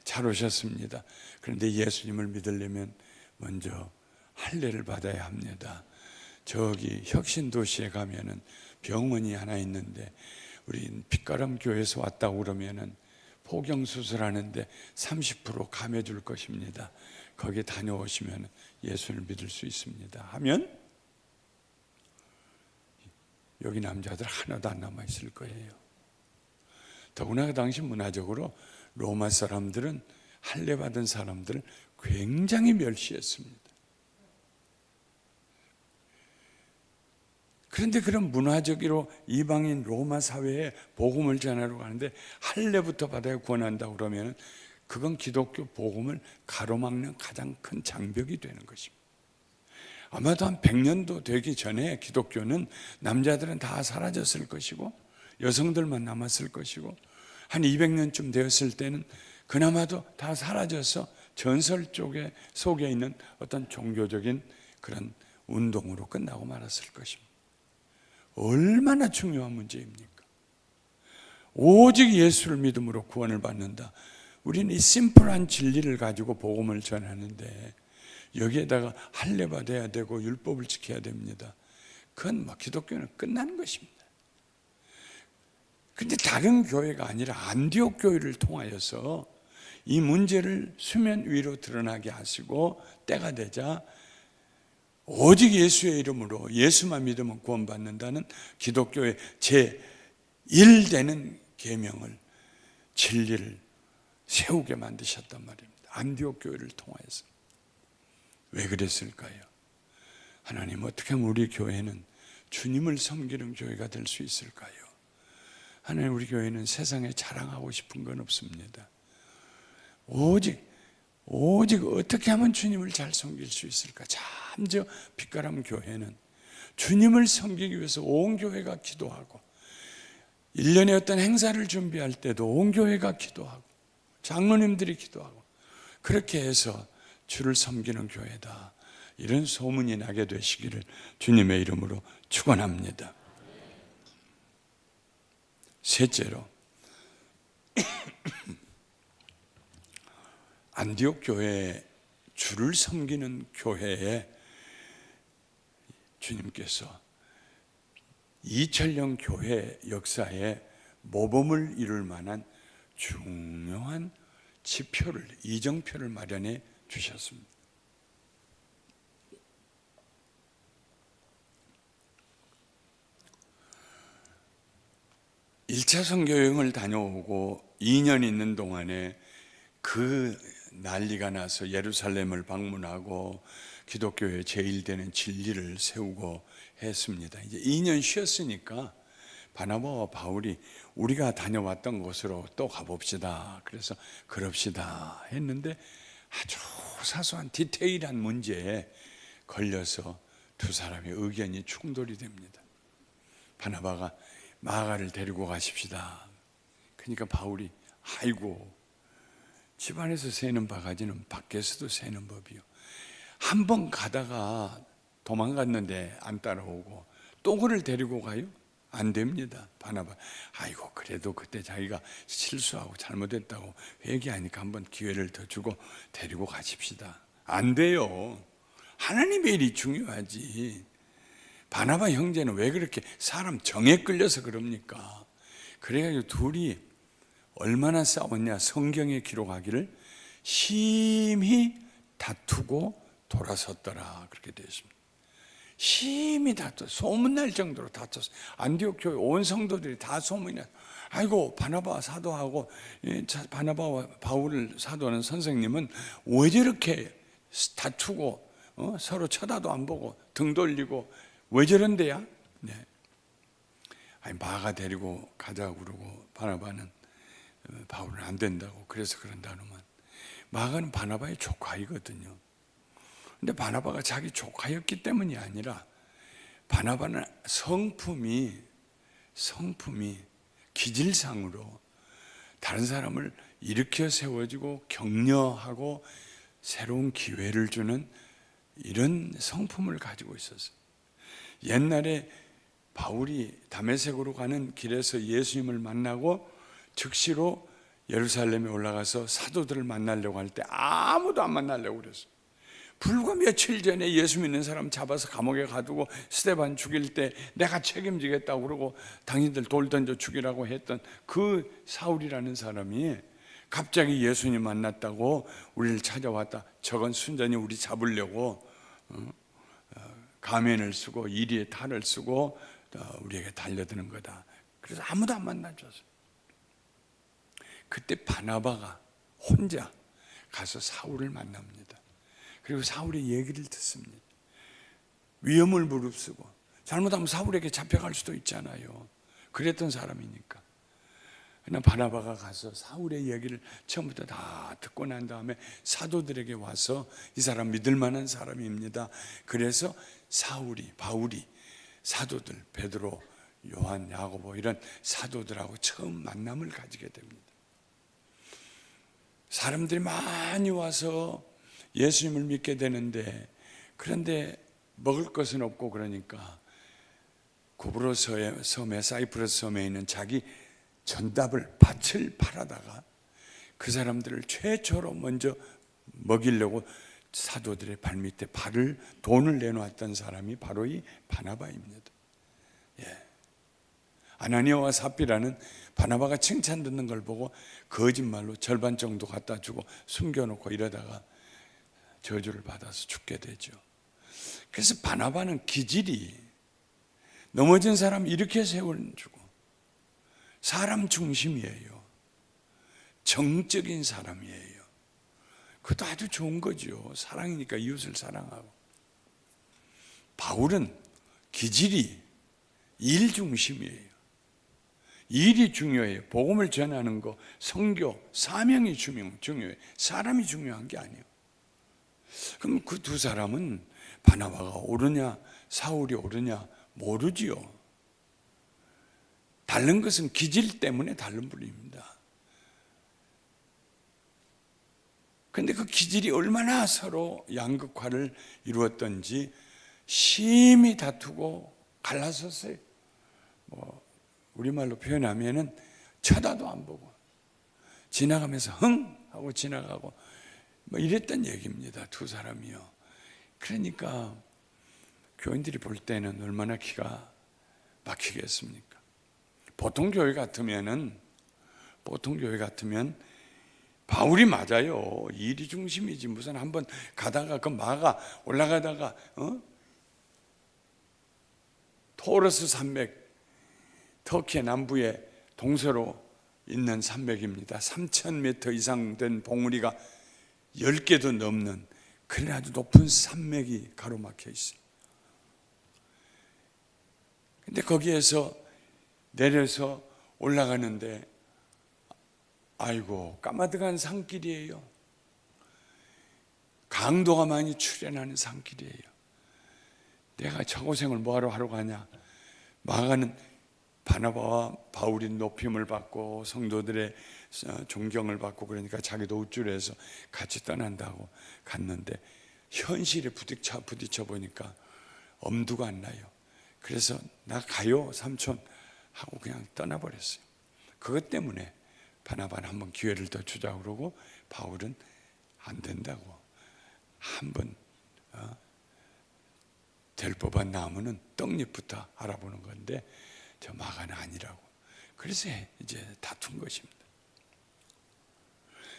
잘 오셨습니다. 그런데 예수님을 믿으려면 먼저 할례를 받아야 합니다. 저기 혁신도시에 가면은 병원이 하나 있는데 우리 빛가람 교회에서 왔다고 그러면은 포경수술하는데 30% 감해줄 것입니다. 거기 다녀오시면 예수를 믿을 수 있습니다. 하면 여기 남자들 하나도 안 남아있을 거예요. 더구나 그 당시 문화적으로 로마 사람들은 할례 받은 사람들을 굉장히 멸시했습니다. 그런데 그런 문화적으로 이방인 로마 사회에 복음을 전하러 가는데 할례부터 받아야 구원한다고 그러면 그건 기독교 복음을 가로막는 가장 큰 장벽이 되는 것입니다. 아마도 한 100년도 되기 전에 기독교는 남자들은 다 사라졌을 것이고 여성들만 남았을 것이고 한 200년쯤 되었을 때는 그나마도 다 사라져서 전설 속에 있는 어떤 종교적인 그런 운동으로 끝나고 말았을 것입니다. 얼마나 중요한 문제입니까? 오직 예수를 믿음으로 구원을 받는다. 우리는 이 심플한 진리를 가지고 복음을 전하는데 여기에다가 할례 받아야 되고 율법을 지켜야 됩니다. 그건 기독교는 끝나는 것입니다. 그런데 다른 교회가 아니라 안디옥 교회를 통하여서 이 문제를 수면 위로 드러나게 하시고 때가 되자 오직 예수의 이름으로 예수만 믿으면 구원받는다는 기독교의 제1되는 계명을 진리를 세우게 만드셨단 말입니다. 안디옥 교회를 통하여서. 왜 그랬을까요? 하나님 어떻게 하면 우리 교회는 주님을 섬기는 교회가 될 수 있을까요? 하나님 우리 교회는 세상에 자랑하고 싶은 건 없습니다. 오직 어떻게 하면 주님을 잘 섬길 수 있을까? 참 저 빛가람 교회는 주님을 섬기기 위해서 온 교회가 기도하고 1년에 어떤 행사를 준비할 때도 온 교회가 기도하고 장로님들이 기도하고 그렇게 해서 주를 섬기는 교회다. 이런 소문이 나게 되시기를 주님의 이름으로 축원합니다. 셋째로 안디옥 교회 주를 섬기는 교회에 주님께서 2000년 교회 역사에 모범을 이룰 만한 중요한 지표를 이정표를 마련해 주셨습니다. 1차 선교여행을 다녀오고 2년 있는 동안에 그 난리가 나서 예루살렘을 방문하고 기독교의 제1되는 진리를 세우고 했습니다. 이제 2년 쉬었으니까 바나바와 바울이 우리가 다녀왔던 곳으로 또 가봅시다. 그래서 그럽시다 했는데 아주 사소한 디테일한 문제에 걸려서 두 사람의 의견이 충돌이 됩니다. 바나바가 마가를 데리고 가십시다. 그러니까 바울이 아이고, 집안에서 새는 바가지는 밖에서도 새는 법이요. 한 번 가다가 도망갔는데 안 따라오고 또 그를 데리고 가요? 안 됩니다. 바나바 아이고, 그래도 그때 자기가 실수하고 잘못했다고 회개하니까 한번 기회를 더 주고 데리고 가십시다. 안 돼요. 하나님의 일이 중요하지. 바나바 형제는 왜 그렇게 사람 정에 끌려서 그럽니까? 그래가지고 둘이 얼마나 싸웠냐. 성경에 기록하기를 심히 다투고 돌아섰더라, 그렇게 되어 있습니다. 심히 다투, 소문날 정도로 다투었어. 안디옥 교회 온 성도들이 다 소문이 났어. 아이고, 바나바 사도하고 바나바와 바울을 사도하는 선생님은 왜 저렇게 다투고 서로 쳐다도 안 보고 등 돌리고 왜 저런데야? 네. 아니, 마가 데리고 가자고 그러고 바나바는 바울은 안 된다고 그래서 그런다노만. 마가는 바나바의 조카이거든요. 근데 바나바가 자기 조카였기 때문이 아니라 바나바는 성품이 기질상으로 다른 사람을 일으켜 세워주고 격려하고 새로운 기회를 주는 이런 성품을 가지고 있었어요. 옛날에 바울이 다메섹으로 가는 길에서 예수님을 만나고 즉시로 예루살렘에 올라가서 사도들을 만나려고 할 때 아무도 안 만나려고 그랬어요. 불과 며칠 전에 예수 믿는 사람 잡아서 감옥에 가두고 스데반 죽일 때 내가 책임지겠다고 그러고 당신들 돌 던져 죽이라고 했던 그 사울이라는 사람이 갑자기 예수님 만났다고 우리를 찾아왔다. 저건 순전히 우리 잡으려고 가면을 쓰고 이리에 탈을 쓰고 우리에게 달려드는 거다. 그래서 아무도 안 만나줬어요. 그때 바나바가 혼자 가서 사울을 만납니다. 그리고 사울의 얘기를 듣습니다. 위험을 무릅쓰고, 잘못하면 사울에게 잡혀갈 수도 있잖아요. 그랬던 사람이니까. 그러나 바나바가 가서 사울의 얘기를 처음부터 다 듣고 난 다음에 사도들에게 와서 이 사람 믿을 만한 사람입니다. 그래서 바울이 사도들, 베드로, 요한, 야고보 이런 사도들하고 처음 만남을 가지게 됩니다. 사람들이 많이 와서 예수님을 믿게 되는데, 그런데 먹을 것은 없고 그러니까 구브로 섬에, 사이프러스 섬에 있는 자기 밭을 팔아다가 그 사람들을 최초로 먼저 먹이려고 사도들의 발밑에 돈을 내놓았던 사람이 바로 이 바나바입니다. 예. 아나니아와 삽비라는 바나바가 칭찬 듣는 걸 보고 거짓말로 절반 정도 갖다 주고 숨겨놓고 이러다가 저주를 받아서 죽게 되죠. 그래서 바나바는 기질이 넘어진 사람 일으켜 세워주고 사람 중심이에요. 정적인 사람이에요. 그것도 아주 좋은 거죠. 사랑이니까 이웃을 사랑하고. 바울은 기질이 일 중심이에요. 일이 중요해요. 복음을 전하는 거, 선교, 사명이 중요해요. 사람이 중요한 게 아니에요. 그럼 그 두 사람은 바나바가 옳으냐 사울이 옳으냐 모르지요. 다른 것은 기질 때문에 다른 분입니다. 그런데 그 기질이 얼마나 서로 양극화를 이루었던지 심히 다투고 갈라섰어요. 우리말로 표현하면은 쳐다도 안 보고 지나가면서 흥 하고 지나가고 이랬던 얘기입니다. 두 사람이요. 그러니까 교인들이 볼 때는 얼마나 기가 막히겠습니까? 보통 교회 같으면 바울이 맞아요. 일이 중심이지. 무슨 한번 가다가 그 마가 올라가다가 토러스 산맥, 터키 남부의 동서로 있는 산맥입니다. 3,000m 이상 된 봉우리가 10개도 넘는 그런 아주 높은 산맥이 가로막혀 있어요. 근데 거기에서 내려서 올라가는데 아이고 까마득한 산길이에요. 강도가 많이 출현하는 산길이에요. 내가 저 고생을 뭐하러 하러 가냐. 마가는 바나바와 바울이 높임을 받고 성도들의 존경을 받고 그러니까 자기도 우쭐해서 같이 떠난다고 갔는데 현실에 부딪혀 보니까 엄두가 안 나요. 그래서 나 가요 삼촌 하고 그냥 떠나버렸어요. 그것 때문에 바나바는 한번 기회를 더 주자고 그러고 바울은 안 된다고 한번 될 법한 나무는 떡잎부터 알아보는 건데 저 마가는 아니라고. 그래서 이제 다툰 것입니다.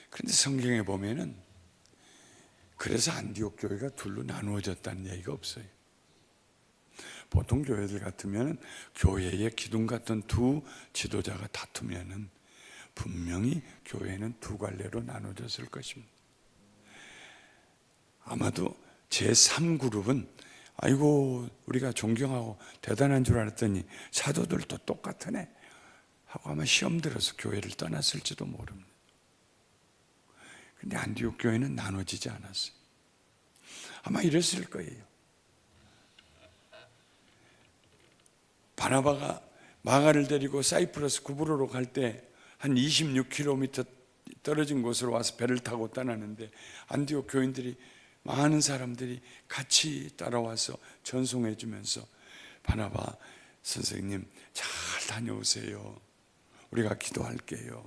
그런데 성경에 보면은 그래서 안디옥 교회가 둘로 나누어졌다는 얘기가 없어요. 보통 교회들 같으면 교회에 기둥 같은 두 지도자가 다투면은 분명히 교회는 두 갈래로 나눠졌을 것입니다. 아마도 제3그룹은 아이고 우리가 존경하고 대단한 줄 알았더니 사도들도 똑같으네 하고 아마 시험 들어서 교회를 떠났을지도 모릅니다. 근데 안디옥 교회는 나눠지지 않았어요. 아마 이랬을 거예요. 바나바가 마가를 데리고 사이프러스 구브로로 갈 때 한 26km 떨어진 곳으로 와서 배를 타고 떠나는데 안디옥 교인들이 많은 사람들이 같이 따라와서 전송해 주면서 바나바 선생님 잘 다녀오세요. 우리가 기도할게요.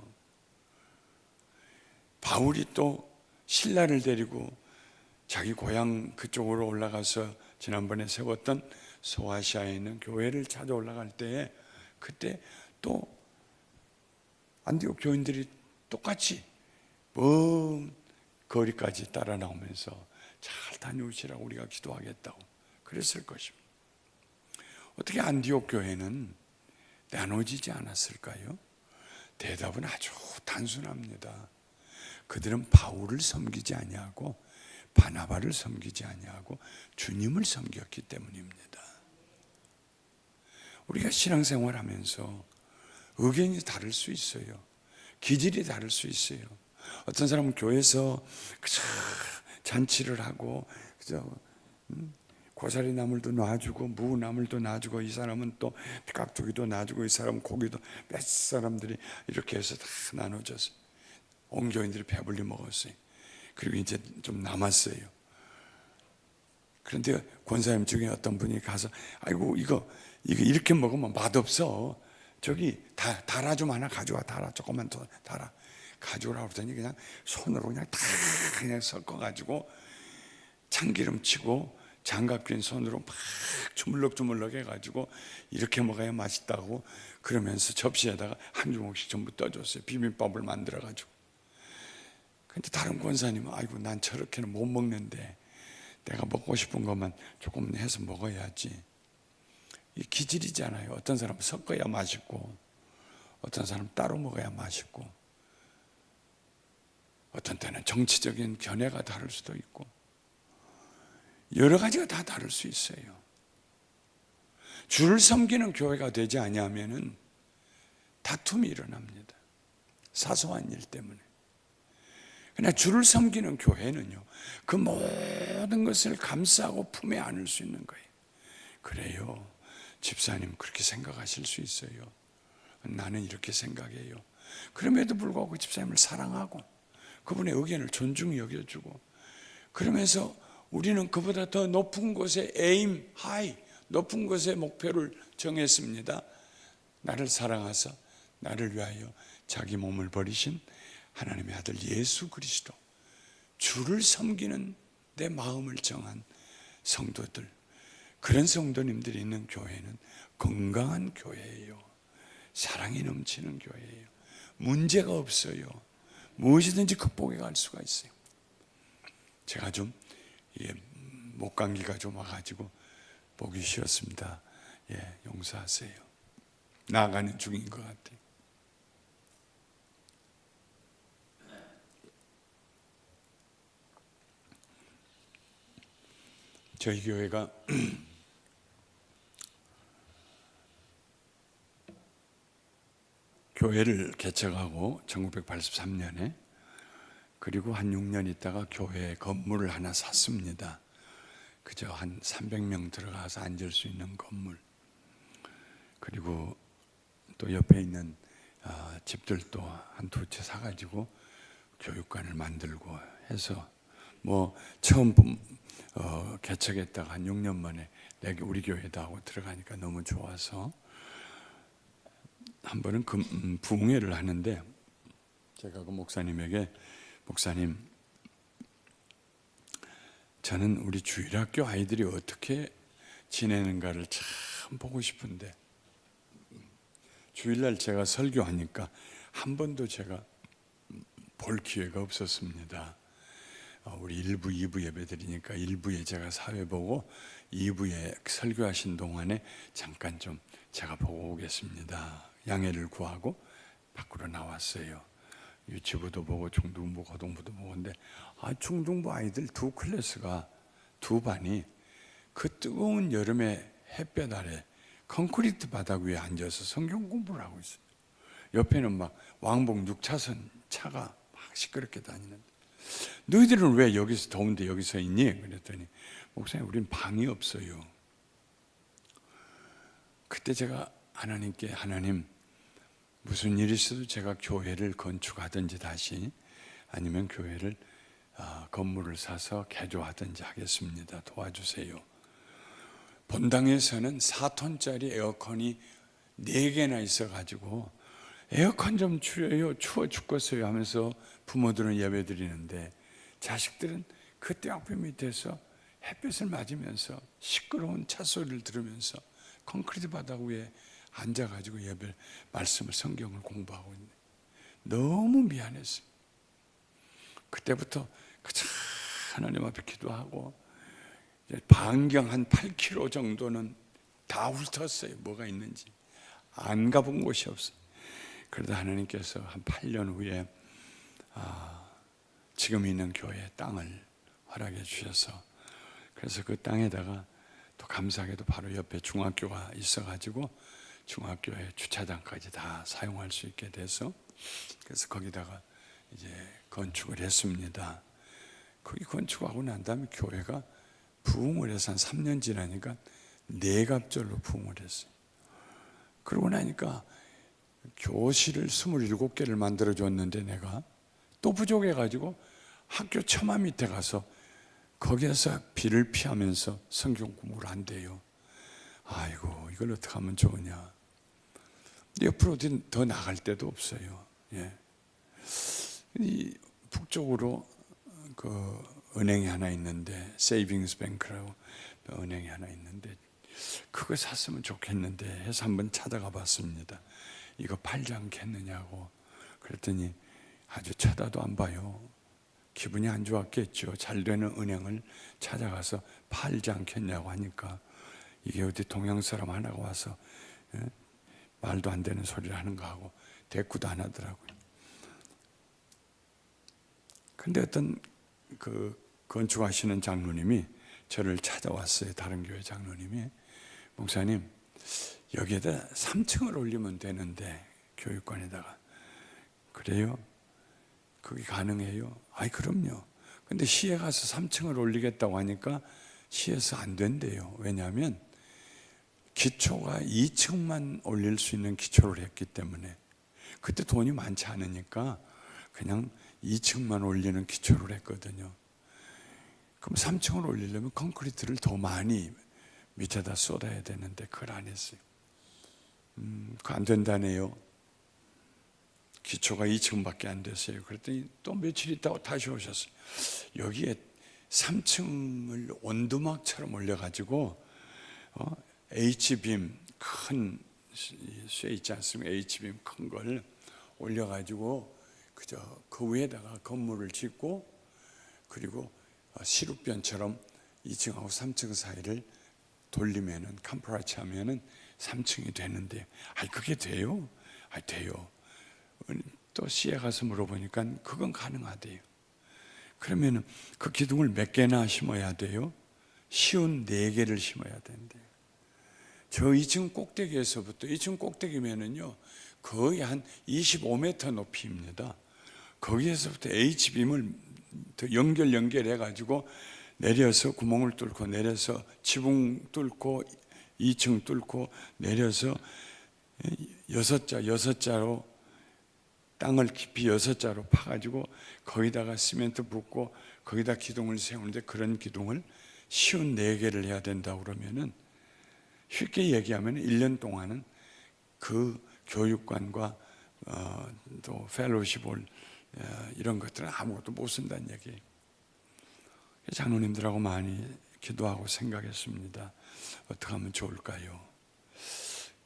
바울이 또 신라를 데리고 자기 고향 그쪽으로 올라가서 지난번에 세웠던 소아시아에 있는 교회를 찾아 올라갈 때에 그때 또 안디옥 교인들이 똑같이 먼 거리까지 따라 나오면서 잘 다녀오시라고 우리가 기도하겠다고 그랬을 것입니다. 어떻게 안디옥 교회는 나눠지지 않았을까요? 대답은 아주 단순합니다. 그들은 바울을 섬기지 아니하고 바나바를 섬기지 아니하고 주님을 섬겼기 때문입니다. 우리가 신앙생활하면서 의견이 다를 수 있어요. 기질이 다를 수 있어요. 어떤 사람은 교회에서 잔치를 하고 고사리 나물도 놔주고 무 나물도 놔주고 이 사람은 또 깍두기도 놔주고 이 사람은 고기도 몇 사람들이 이렇게 해서 다 나눠져서 온 교인들이 배불리 먹었어요. 그리고 이제 좀 남았어요. 그런데 권사님 중에 어떤 분이 가서 아이고 이거 이렇게 먹으면 맛없어. 저기 달아 좀 하나 가져와. 달아 조금만 더 달아 가져오라고 그러더니 그냥 손으로 그냥 다 그냥 섞어가지고 참기름 치고 장갑 낀 손으로 막 주물럭주물럭 해가지고 이렇게 먹어야 맛있다고 그러면서 접시에다가 한 주먹씩 전부 떠줬어요. 비빔밥을 만들어가지고. 근데 다른 권사님은 아이고 난 저렇게는 못 먹는데 내가 먹고 싶은 것만 조금 해서 먹어야지. 이 기질이잖아요. 어떤 사람은 섞어야 맛있고 어떤 사람은 따로 먹어야 맛있고 어떤 때는 정치적인 견해가 다를 수도 있고 여러 가지가 다 다를 수 있어요. 주를 섬기는 교회가 되지 아니하면은 다툼이 일어납니다. 사소한 일 때문에. 그러나 주를 섬기는 교회는요, 그 모든 것을 감싸고 품에 안을 수 있는 거예요. 그래요. 집사님 그렇게 생각하실 수 있어요. 나는 이렇게 생각해요. 그럼에도 불구하고 그 집사님을 사랑하고 그분의 의견을 존중히 여겨주고 그러면서 우리는 그보다 더 높은 곳에 에임 하이 높은 곳에 목표를 정했습니다. 나를 사랑하사 나를 위하여 자기 몸을 버리신 하나님의 아들 예수 그리스도 주를 섬기는 내 마음을 정한 성도들, 그런 성도님들이 있는 교회는 건강한 교회예요. 사랑이 넘치는 교회예요. 문제가 없어요. 무엇이든지 극복해 갈 수가 있어요. 제가 좀 목감기가 좀 와가지고 보기 싫었습니다. 용서하세요. 나아가는 중인 것 같아요. 저희 교회가 교회를 개척하고 1983년에 그리고 한 6년 있다가 교회 건물을 하나 샀습니다. 그저 한 300명 들어가서 앉을 수 있는 건물, 그리고 또 옆에 있는 집들도 한 두 채 사가지고 교육관을 만들고 해서 뭐 처음 개척했다가 한 6년 만에 우리 교회도 하고 들어가니까 너무 좋아서 한 번은 부흥회를 하는데 제가 그 목사님에게, 목사님, 저는 우리 주일학교 아이들이 어떻게 지내는가를 참 보고 싶은데 주일날 제가 설교하니까 한 번도 제가 볼 기회가 없었습니다. 우리 1부, 2부 예배 드리니까 1부에 제가 사회 보고 2부에 설교하신 동안에 잠깐 좀 제가 보고 오겠습니다. 양해를 구하고 밖으로 나왔어요. 유치부도 보고 중등부, 고등부도 보는데 중등부 아이들 두 클래스가, 두 반이 그 뜨거운 여름에 햇볕 아래 콘크리트 바닥 위에 앉아서 성경 공부를 하고 있어요. 옆에는 막 왕복 6차선 차가 막 시끄럽게 다니는데, 너희들은 왜 여기서 더운데 여기서 있니? 그랬더니 목사님, 우린 방이 없어요. 그때 제가 하나님께, 하나님, 무슨 일이 있어도 제가 교회를 건축하든지 다시, 아니면 교회를 건물을 사서 개조하든지 하겠습니다. 도와주세요. 본당에서는 4톤짜리 에어컨이 4개나 있어가지고 에어컨 좀 줄여요, 추워 죽겠어요 하면서 부모들은 예배 드리는데 자식들은 그 떼학볕 밑에서 햇볕을 맞으면서 시끄러운 차 소리를 들으면서 콘크리트 바닥 위에 앉아가지고 예배, 말씀을, 성경을 공부하고 있네. 너무 미안했어요. 그때부터 하나님 앞에 기도하고 반경 한 8km 정도는 다 훑었어요. 뭐가 있는지 안 가본 곳이 없어요. 그러다 하나님께서 한 8년 후에 지금 있는 교회 땅을 허락해 주셔서, 그래서 그 땅에다가 또 감사하게도 바로 옆에 중학교가 있어가지고 중학교의 주차장까지 다 사용할 수 있게 돼서, 그래서 거기다가 이제 건축을 했습니다. 거기 건축하고 난 다음에 교회가 부흥을 해서 한 3년 지나니까 4갑절로 부흥을 했어요. 그러고 나니까 교실을 27개를 만들어줬는데 내가 또 부족해가지고 학교 처마 밑에 가서 거기에서 비를 피하면서 성경 공부를 한대요. 아이고, 이걸 어떻게 하면 좋으냐. 옆으로 더 나갈 데도 없어요. 예. 이 북쪽으로 그 은행이 하나 있는데, 세이빙스 뱅크라고 은행이 하나 있는데 그거 샀으면 좋겠는데 해서 한번 찾아가 봤습니다. 이거 팔지 않겠느냐고. 그랬더니 아주 쳐다도 안 봐요. 기분이 안 좋았겠죠. 잘 되는 은행을 찾아가서 팔지 않겠냐고 하니까 이게 어디 동양 사람 하나가 와서 말도 안 되는 소리를 하는가 하고 대꾸도 안 하더라고요. 근데 어떤 그 건축하시는 장로님이 저를 찾아왔어요. 다른 교회 장로님이, 목사님, 여기에다 3층을 올리면 되는데 교육관에다가. 그래요? 그게 가능해요? 아이, 그럼요. 근데 시에 가서 3층을 올리겠다고 하니까 시에서 안 된대요. 왜냐하면 기초가 2층만 올릴 수 있는 기초를 했기 때문에, 그때 돈이 많지 않으니까 그냥 2층만 올리는 기초를 했거든요. 그럼 3층을 올리려면 콘크리트를 더 많이 밑에다 쏟아야 되는데 그걸 안 했어요. 그거 안 된다네요. 기초가 2층밖에 안 됐어요. 그랬더니 또 며칠 있다가 다시 오셨어요. 여기에 3층을 온두막처럼 올려가지고 H빔, 큰 쇠 있지 않습니까? H빔 큰 걸 올려가지고 그저 그 위에다가 건물을 짓고, 그리고 시루변처럼 2층하고 3층 사이를 돌리면은, 캄프라치 하면은 3층이 되는데, 그게 돼요? 돼요. 또 시에 가서 물어보니까 그건 가능하대요. 그러면은 그 기둥을 몇 개나 심어야 돼요? 쉬운 4개를 심어야 된대요. 저 2층 꼭대기에서부터, 2층 꼭대기면은요 거의 한 25m 높이입니다. 거기에서부터 H빔을 더 연결해 가지고 내려서 구멍을 뚫고 내려서 지붕 뚫고 2층 뚫고 내려서 6자로 땅을 깊이 6자로 파가지고 거기다가 시멘트 붓고 거기다 기둥을 세우는데, 그런 기둥을 쉬운 4개를 해야 된다고 그러면은, 쉽게 얘기하면 1년 동안은 그 교육관과 또 펠로우십을 이런 것들은 아무것도 못 쓴다는 얘기예요. 장로님들하고 많이 기도하고 생각했습니다. 어떻게 하면 좋을까요?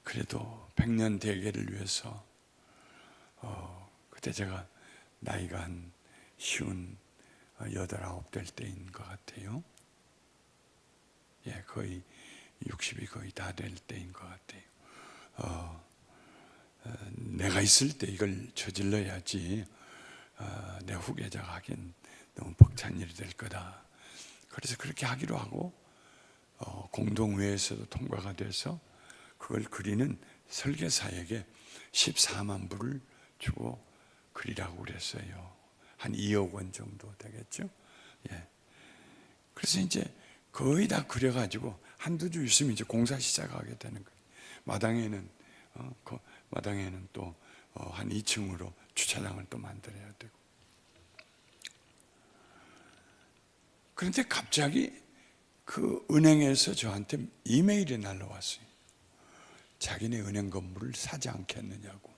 그래도 100년 대계를 위해서 그때 제가 나이가 한 58, 9 될 때인 것 같아요. 예, 거의 60이 거의 다 될 때인 것 같아요. 내가 있을 때 이걸 저질러야지 내 후계자가 하긴 너무 벅찬 일이 될 거다. 그래서 그렇게 하기로 하고 공동회에서도 통과가 돼서 그걸 그리는 설계사에게 14만 불을 주고 그리라고 그랬어요. 한 2억 원 정도 되겠죠. 예. 그래서 이제 거의 다 그려가지고 한두 주 있으면 이제 공사 시작하게 되는 거예요. 마당에는 또 한 2층으로 주차장을 또 만들어야 되고. 그런데 갑자기 그 은행에서 저한테 이메일이 날라왔어요. 자기네 은행 건물을 사지 않겠느냐고.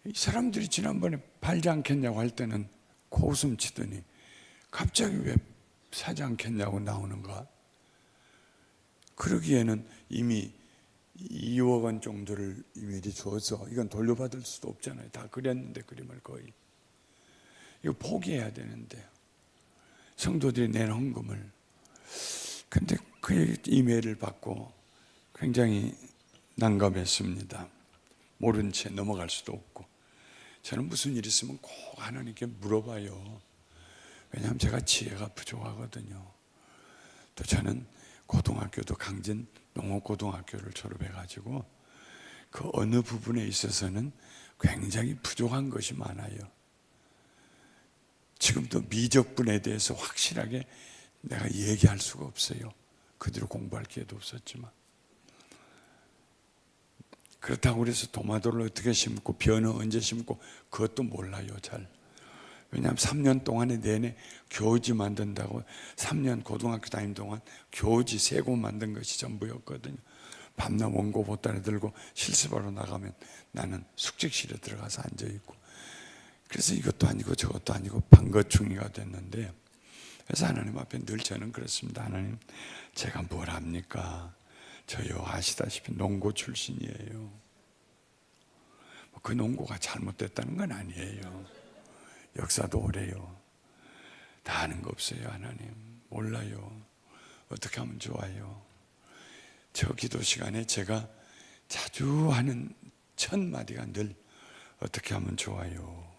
이 사람들이 지난번에 팔지 않겠냐고 할 때는 코웃음 치더니 갑자기 왜 사지 않겠냐고 나오는가? 그러기에는 이미 2억 원 정도를 미리 줘서 이건 돌려받을 수도 없잖아요. 다 그렸는데 그림을 거의. 이거 포기해야 되는데 성도들이 낸 헌금을. 근데 그 이메일을 받고 굉장히 난감했습니다. 모른 채 넘어갈 수도 없고. 저는 무슨 일 있으면 꼭 하나님께 물어봐요. 왜냐하면 제가 지혜가 부족하거든요. 또 저는 고등학교도 강진 농업고등학교를 졸업해가지고 그 어느 부분에 있어서는 굉장히 부족한 것이 많아요. 지금도 미적분에 대해서 확실하게 내가 얘기할 수가 없어요. 그대로 공부할 기회도 없었지만. 그렇다고 그래서 도마도를 어떻게 심고 벼는 언제 심고 그것도 몰라요, 잘. 왜냐하면 3년 동안에 내내 교지 만든다고 3년 고등학교 다니는 동안 교지 3권 만든 것이 전부였거든요. 밤낮 원고 보따리 들고 실습하러 나가면 나는 숙직실에 들어가서 앉아있고, 그래서 이것도 아니고 저것도 아니고 방거충이가 됐는데, 그래서 하나님 앞에 늘 저는 그렇습니다. 하나님, 제가 뭘 합니까? 저요 아시다시피 농고 출신이에요. 그 농고가 잘못됐다는 건 아니에요. 역사도 오래요. 다 아는 거 없어요. 하나님 몰라요. 어떻게 하면 좋아요? 저 기도 시간에 제가 자주 하는 첫 마디가 늘 어떻게 하면 좋아요?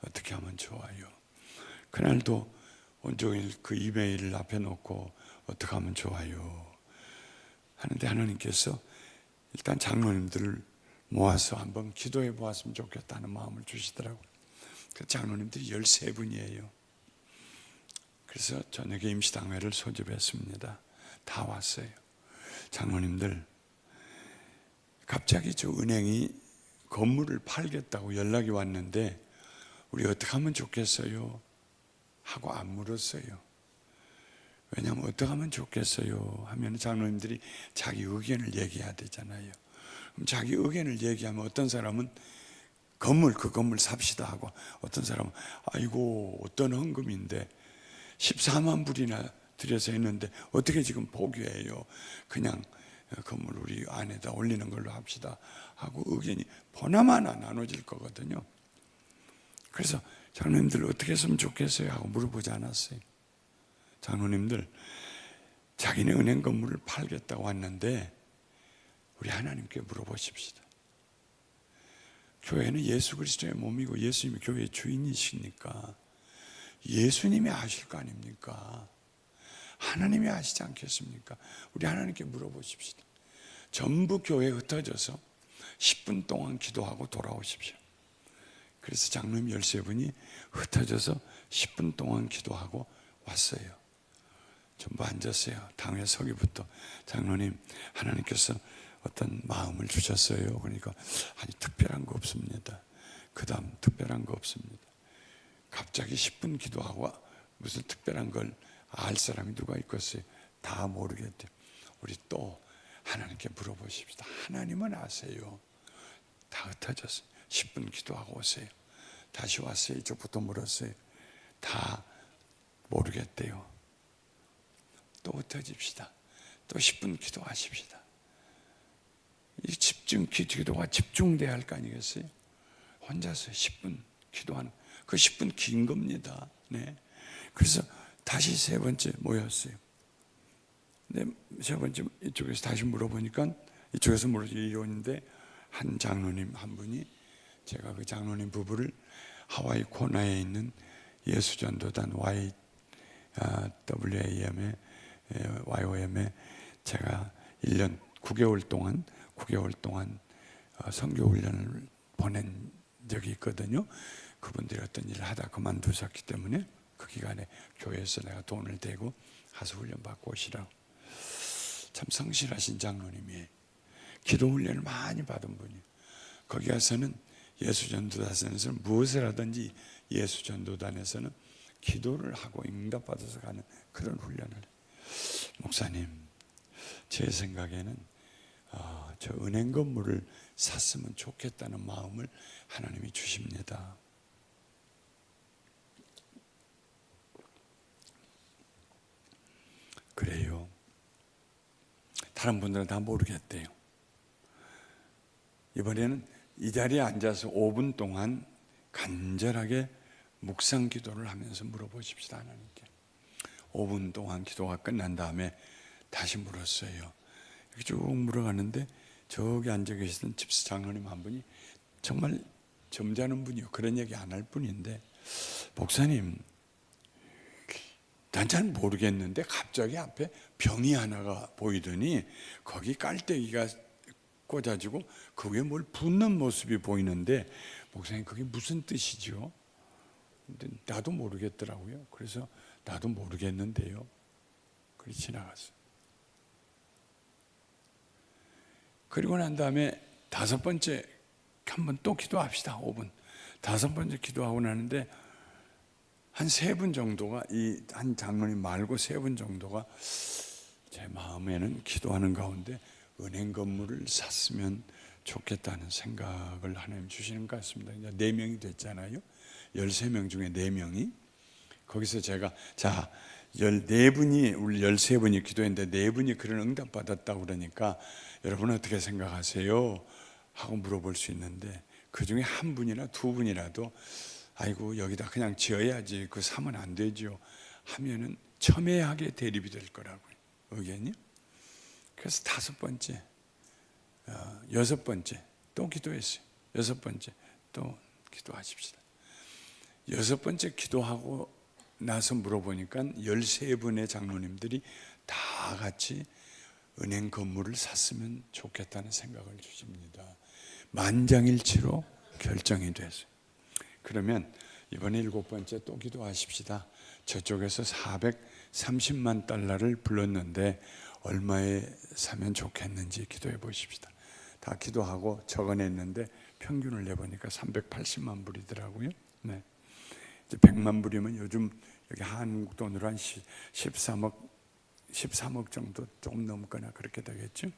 어떻게 하면 좋아요? 그날도 온종일 그 이메일을 앞에 놓고 어떻게 하면 좋아요? 하는데 하나님께서 일단 장로님들을 모아서 한번 기도해 보았으면 좋겠다는 마음을 주시더라고요. 그 장로님들이 13분이에요. 그래서 저녁에 임시당회를 소집했습니다. 다 왔어요. 장로님들, 갑자기 저 은행이 건물을 팔겠다고 연락이 왔는데 우리 어떻게 하면 좋겠어요? 하고 안 물었어요. 왜냐하면 어떻게 하면 좋겠어요? 하면 장로님들이 자기 의견을 얘기해야 되잖아요. 그럼 자기 의견을 얘기하면 어떤 사람은 그 건물 삽시다 하고, 어떤 사람은 아이고 어떤 헌금인데 14만 불이나 들여서 했는데 어떻게 지금 포기해요? 그냥 건물 우리 안에다 올리는 걸로 합시다 하고 의견이 보나마나 나눠질 거거든요. 그래서 장로님들 어떻게 했으면 좋겠어요? 하고 물어보지 않았어요. 장로님들, 자기네 은행 건물을 팔겠다고 왔는데 우리 하나님께 물어보십시다. 교회는 예수 그리스도의 몸이고 예수님이 교회의 주인이시니까 예수님이 아실 거 아닙니까? 하나님이 아시지 않겠습니까? 우리 하나님께 물어보십시다. 전부 교회에 흩어져서 10분 동안 기도하고 돌아오십시오. 그래서 장로님 13분이 흩어져서 10분 동안 기도하고 왔어요. 전부 앉았어요. 당회 서기부터. 장로님, 하나님께서 어떤 마음을 주셨어요. 그러니까 아니 특별한 거 없습니다. 그 다음 특별한 거 없습니다. 갑자기 10분 기도하고 무슨 특별한 걸 알 사람이 누가 있겠어요? 다 모르겠대요. 우리 또 하나님께 물어보십시다. 하나님은 아세요. 다 흩어졌어요. 10분 기도하고 오세요. 다시 왔어요. 이쪽부터 물었어요. 다 모르겠대요. 또 흩어집시다. 또 10분 기도하십시다. 이 기도가 집중돼야 할 거 아니겠어요? 혼자서 10분 기도하는 그 10분 긴 겁니다. 네. 그래서 다시 세 번째 모였어요. 네, 세 번째 이쪽에서 다시 물어보니까 이쪽에서 이혼인데 한 장로님 한 분이 제가 그 장로님 부부를 하와이 코나에 있는 예수전도단 YOM에 제가 1년 9개월 동안 선교 훈련을 보낸 적이 있거든요. 그분들이 어떤 일을 하다 그만두셨기 때문에 그 기간에 교회에서 내가 돈을 대고 가서 훈련 받고 오시라고. 참 성실하신 장로님이에요. 기도 훈련을 많이 받은 분이에요. 거기 가서는 예수전도단에서는 무엇을 하든지 예수전도단에서는 기도를 하고 응답받아서 가는 그런 훈련을. 목사님, 제 생각에는 저 은행 건물을 샀으면 좋겠다는 마음을 하나님이 주십니다. 그래요. 다른 분들은 다 모르겠대요. 이번에는 이 자리에 앉아서 5분 동안 간절하게 묵상 기도를 하면서 물어보십시다. 하나님께. 5분 동안 기도가 끝난 다음에 다시 물었어요. 이렇게 쭉 물어가는데 저기 앉아 계시던 집사 장로님 한 분이 정말 점잖은 분이요. 그런 얘기 안 할 뿐인데, 목사님, 난 잘 모르겠는데 갑자기 앞에 병이 하나가 보이더니 거기 깔때기가 꽂아지고 그 위에 뭘 붓는 모습이 보이는데, 목사님 그게 무슨 뜻이죠? 근데 나도 모르겠더라고요. 그래서 나도 모르겠는데요. 그리 지나갔어요. 그리고 난 다음에 5번째 한번 또 기도합시다. 5분. 5번째 기도하고 나는데 한 3분 정도가, 이 한 장로님 말고 3분 정도가 제 마음에는 기도하는 가운데 은행 건물을 샀으면 좋겠다는 생각을 하나님 주시는 것 같습니다. 이제 4명이 됐잖아요. 13명 중에 4명이. 거기서 제가, 자, 14분이, 우리 13분이 기도했는데 4분이 그런 응답 받았다고 그러니까 여러분 어떻게 생각하세요? 하고 물어볼 수 있는데, 그 중에 한 분이나 2분이라도 아이고 여기다 그냥 지어야지, 그 사면 안 되죠 하면은 첨예하게 대립이 될 거라고요. 의견이. 그래서 5번째, 6번째 또 기도했어요. 6번째 또 기도하십시다. 6번째 기도하고 나서 물어보니까 13분의 장로님들이 다 같이 은행 건물을 샀으면 좋겠다는 생각을 주십니다. 만장일치로 결정이 됐어요. 그러면 이번에 7번째 또 기도하십시다. 저쪽에서 430만 달러를 불렀는데 얼마에 사면 좋겠는지 기도해 보십시다. 다 기도하고 적어냈는데 평균을 내보니까 380만 불이더라고요. 네. 이제 100만 불이면 요즘 여기 한국 돈으로 한 13억 정도 조금 넘거나 그렇게 되겠죠.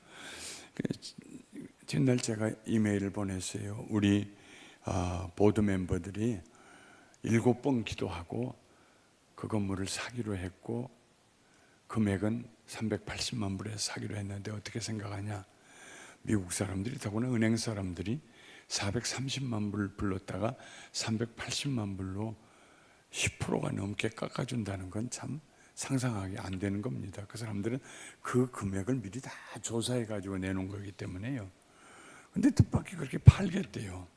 전날 제가 이메일을 보냈어요. 우리 보드 멤버들이 7번 기도하고 그 건물을 사기로 했고 금액은 380만 불에 사기로 했는데 어떻게 생각하냐? 미국 사람들이, 더구나 은행 사람들이 430만 불 불렀다가 380만 불로 10%가 넘게 깎아준다는 건 참 상상하기 안 되는 겁니다. 그 사람들은 그 금액을 미리 다 조사해 가지고 내놓은 거기 때문에요. 근데 뜻밖의 그렇게 팔겠대요.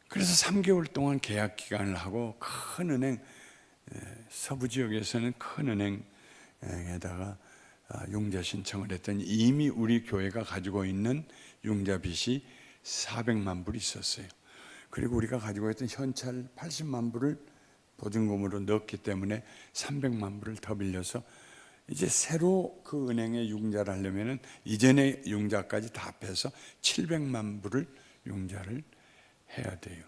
그래서 3개월 동안 계약 기간을 하고 큰 은행, 서부 지역에서는 큰 은행에다가 융자 신청을 했더니 이미 우리 교회가 가지고 있는 융자 빚이 400만 불이 있었어요. 그리고 우리가 가지고 있던 현찰 80만 불을 보증금으로 넣었기 때문에 300만 불을 더 빌려서 이제 새로 그 은행에 융자를 하려면은 이전의 융자까지 다 합해서 700만 불을 융자를 해야 돼요.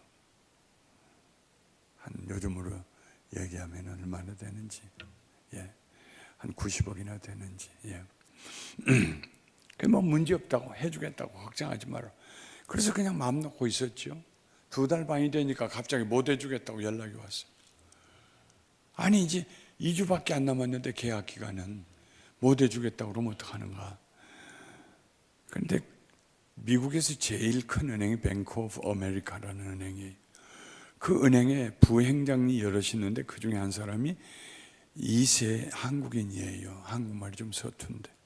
한 요즘으로 얘기하면 얼마나 되는지, 한 90억이나 되는지. 그 뭐 문제 없다고, 해주겠다고 걱정하지 마라. 그래서 그냥 마음 놓고 있었죠. 2달 반이 되니까 갑자기 못 해주겠다고 연락이 왔어요. 아니 이제 2주밖에 안 남았는데 계약 기간은 못 해주겠다고 그러면 어떡하는가. 그런데 미국에서 제일 큰 은행이 뱅크 오브 아메리카라는 은행이에요. 그 은행에 부행장이 여럿이 있는데 그 중에 한 사람이 2세 한국인이에요. 한국말이 좀 서툰데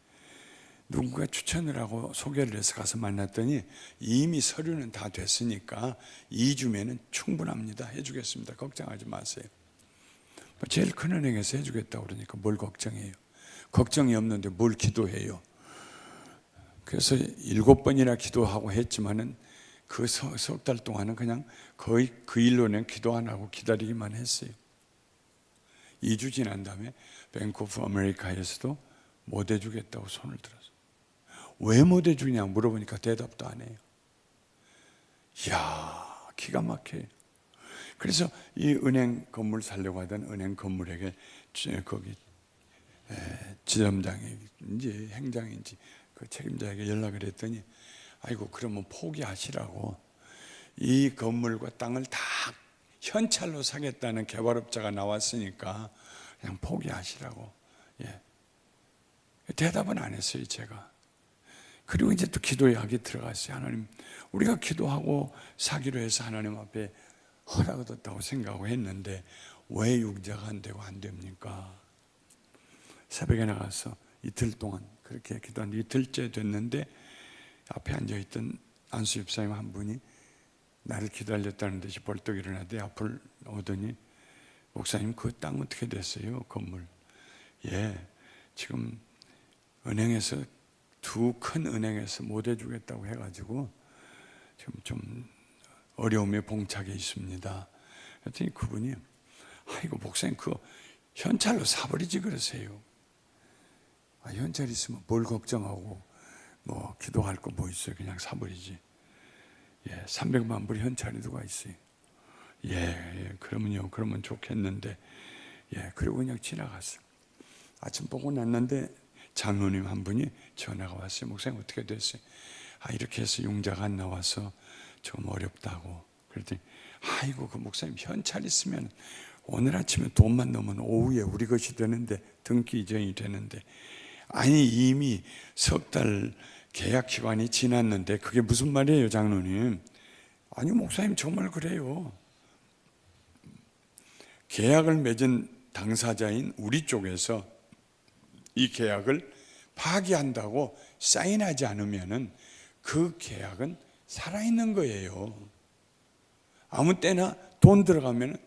누군가 추천을 하고 소개를 해서 가서 만났더니 이미 서류는 다 됐으니까 2주면은 충분합니다. 해주겠습니다. 걱정하지 마세요. 제일 큰 은행에서 해주겠다고 그러니까 뭘 걱정해요. 걱정이 없는데 뭘 기도해요. 그래서 7번이나 기도하고 했지만은 그 석 달 동안은 그냥 거의 그 일로는 기도 안 하고 기다리기만 했어요. 2주 지난 다음에 뱅크 오브 아메리카에서도 못 해주겠다고 손을 들었어요. 왜 못 해주냐 물어보니까 대답도 안 해요. 이야, 기가 막혀요. 그래서 이 은행 건물 살려고 하던 은행 건물에게 거기 지점장인지 행장인지 그 책임자에게 연락을 했더니 아이고 그러면 포기하시라고, 이 건물과 땅을 다 현찰로 사겠다는 개발업자가 나왔으니까 그냥 포기하시라고. 대답은 안 했어요 제가. 그리고 이제 또 기도하게 들어갔어요. 하나님, 우리가 기도하고 사기로 해서 하나님 앞에 허락 얻었다고 생각하고 했는데 왜 융자가 안 되고 안 됩니까? 새벽에 나가서 이틀 동안 그렇게 기도한 이틀째 됐는데 앞에 앉아있던 안수 집사님 한 분이 나를 기다렸다는 듯이 벌떡 일어나대 앞을 오더니 목사님 그 땅 어떻게 됐어요? 건물. 지금 은행에서 두 큰 은행에서 못 해주겠다고 해가지고 지금 좀 어려움에 봉착해 있습니다. 그랬더니 그분이 아이고 목사님 그거 현찰로 사버리지 그러세요. 현찰 있으면 뭘 걱정하고 뭐 기도할 거 뭐 있어요. 그냥 사버리지. 300만 불 현찰이 누가 있어요. 그러면요. 그러면 좋겠는데 그리고 그냥 지나갔어. 아침 보고 났는데 장로님 한 분이 전화가 왔어요. 목사님 어떻게 됐어요? 이렇게 해서 융자가 안 나와서 좀 어렵다고. 그랬더니 아이고 그 목사님 현찰 있으면 오늘 아침에 돈만 넣으면 오후에 우리 것이 되는데 등기 이전이 되는데 아니 이미 석 달 계약 기간이 지났는데 그게 무슨 말이에요 장로님? 아니 목사님 정말 그래요. 계약을 맺은 당사자인 우리 쪽에서 이 계약을 파기한다고 사인하지 않으면은 그 계약은 살아있는 거예요. 아무 때나 돈 들어가면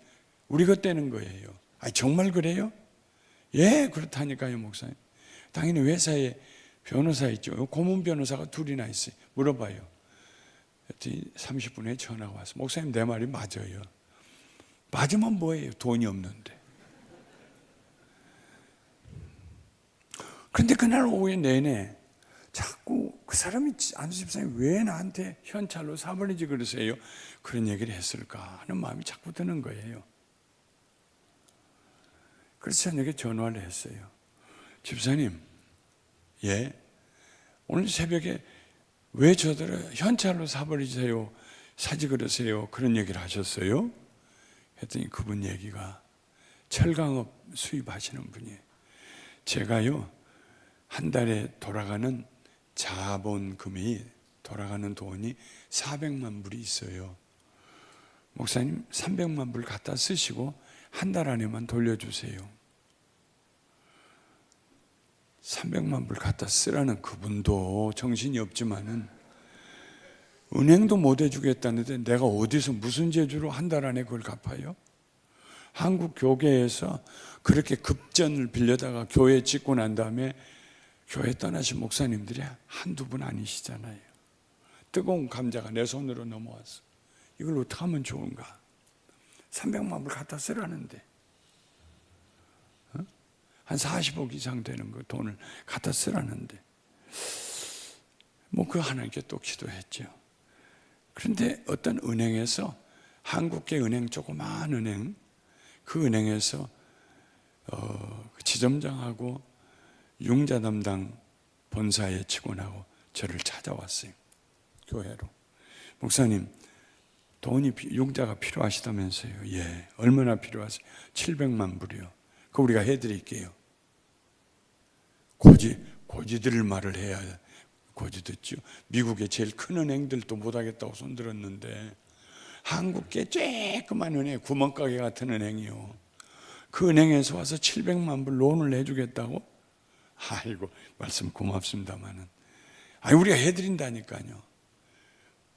우리 것 되는 거예요. 정말 그래요? 그렇다니까요 목사님. 당연히 회사에 변호사 있죠. 고문 변호사가 둘이나 있어요. 물어봐요. 30분 후에 전화가 와서 목사님 내 말이 맞아요. 맞으면 뭐예요? 돈이 없는데. 그런데 그날 오후에 내내 자꾸 그 사람이 안수 집사님 왜 나한테 현찰로 사버리지 그러세요? 그런 얘기를 했을까 하는 마음이 자꾸 드는 거예요. 그래서 저녁에 전화를 했어요. 집사님, 오늘 새벽에 왜 저들을 현찰로 사버리세요? 사지 그러세요? 그런 얘기를 하셨어요? 했더니 그분 얘기가 철강업 수입하시는 분이에요. 제가요 한 달에 돌아가는 자본금이 돌아가는 돈이 400만 불이 있어요. 목사님 300만 불 갖다 쓰시고 한 달 안에만 돌려주세요. 300만 불 갖다 쓰라는 그분도 정신이 없지만은 은행도 못 해주겠다는데 내가 어디서 무슨 재주로 한 달 안에 그걸 갚아요? 한국 교계에서 그렇게 급전을 빌려다가 교회 짓고 난 다음에 교회 떠나신 목사님들이 한두 분 아니시잖아요. 뜨거운 감자가 내 손으로 넘어왔어. 이걸 어떻게 하면 좋은가? 300만 불 갖다 쓰라는데 한 40억 이상 되는 거 돈을 갖다 쓰라는데 뭐 그 하나님께 또 기도했죠. 그런데 어떤 은행에서 한국계 은행 조그마한 은행 그 은행에서 지점장하고 융자 담당 본사의 직원하고 저를 찾아왔어요. 교회로. 목사님 돈이 융자가 필요하시다면서요. 예. 얼마나 필요하세요? 700만 불이요. 그거 우리가 해드릴게요. 고지들 말을 해야 고지 듣죠. 미국의 제일 큰 은행들도 못하겠다고 손들었는데 한국계 쬐끄만 은행, 구멍가게 같은 은행이요. 그 은행에서 와서 700만 불 론을 해주겠다고? 아이고 말씀 고맙습니다만은 우리가 해드린다니까요.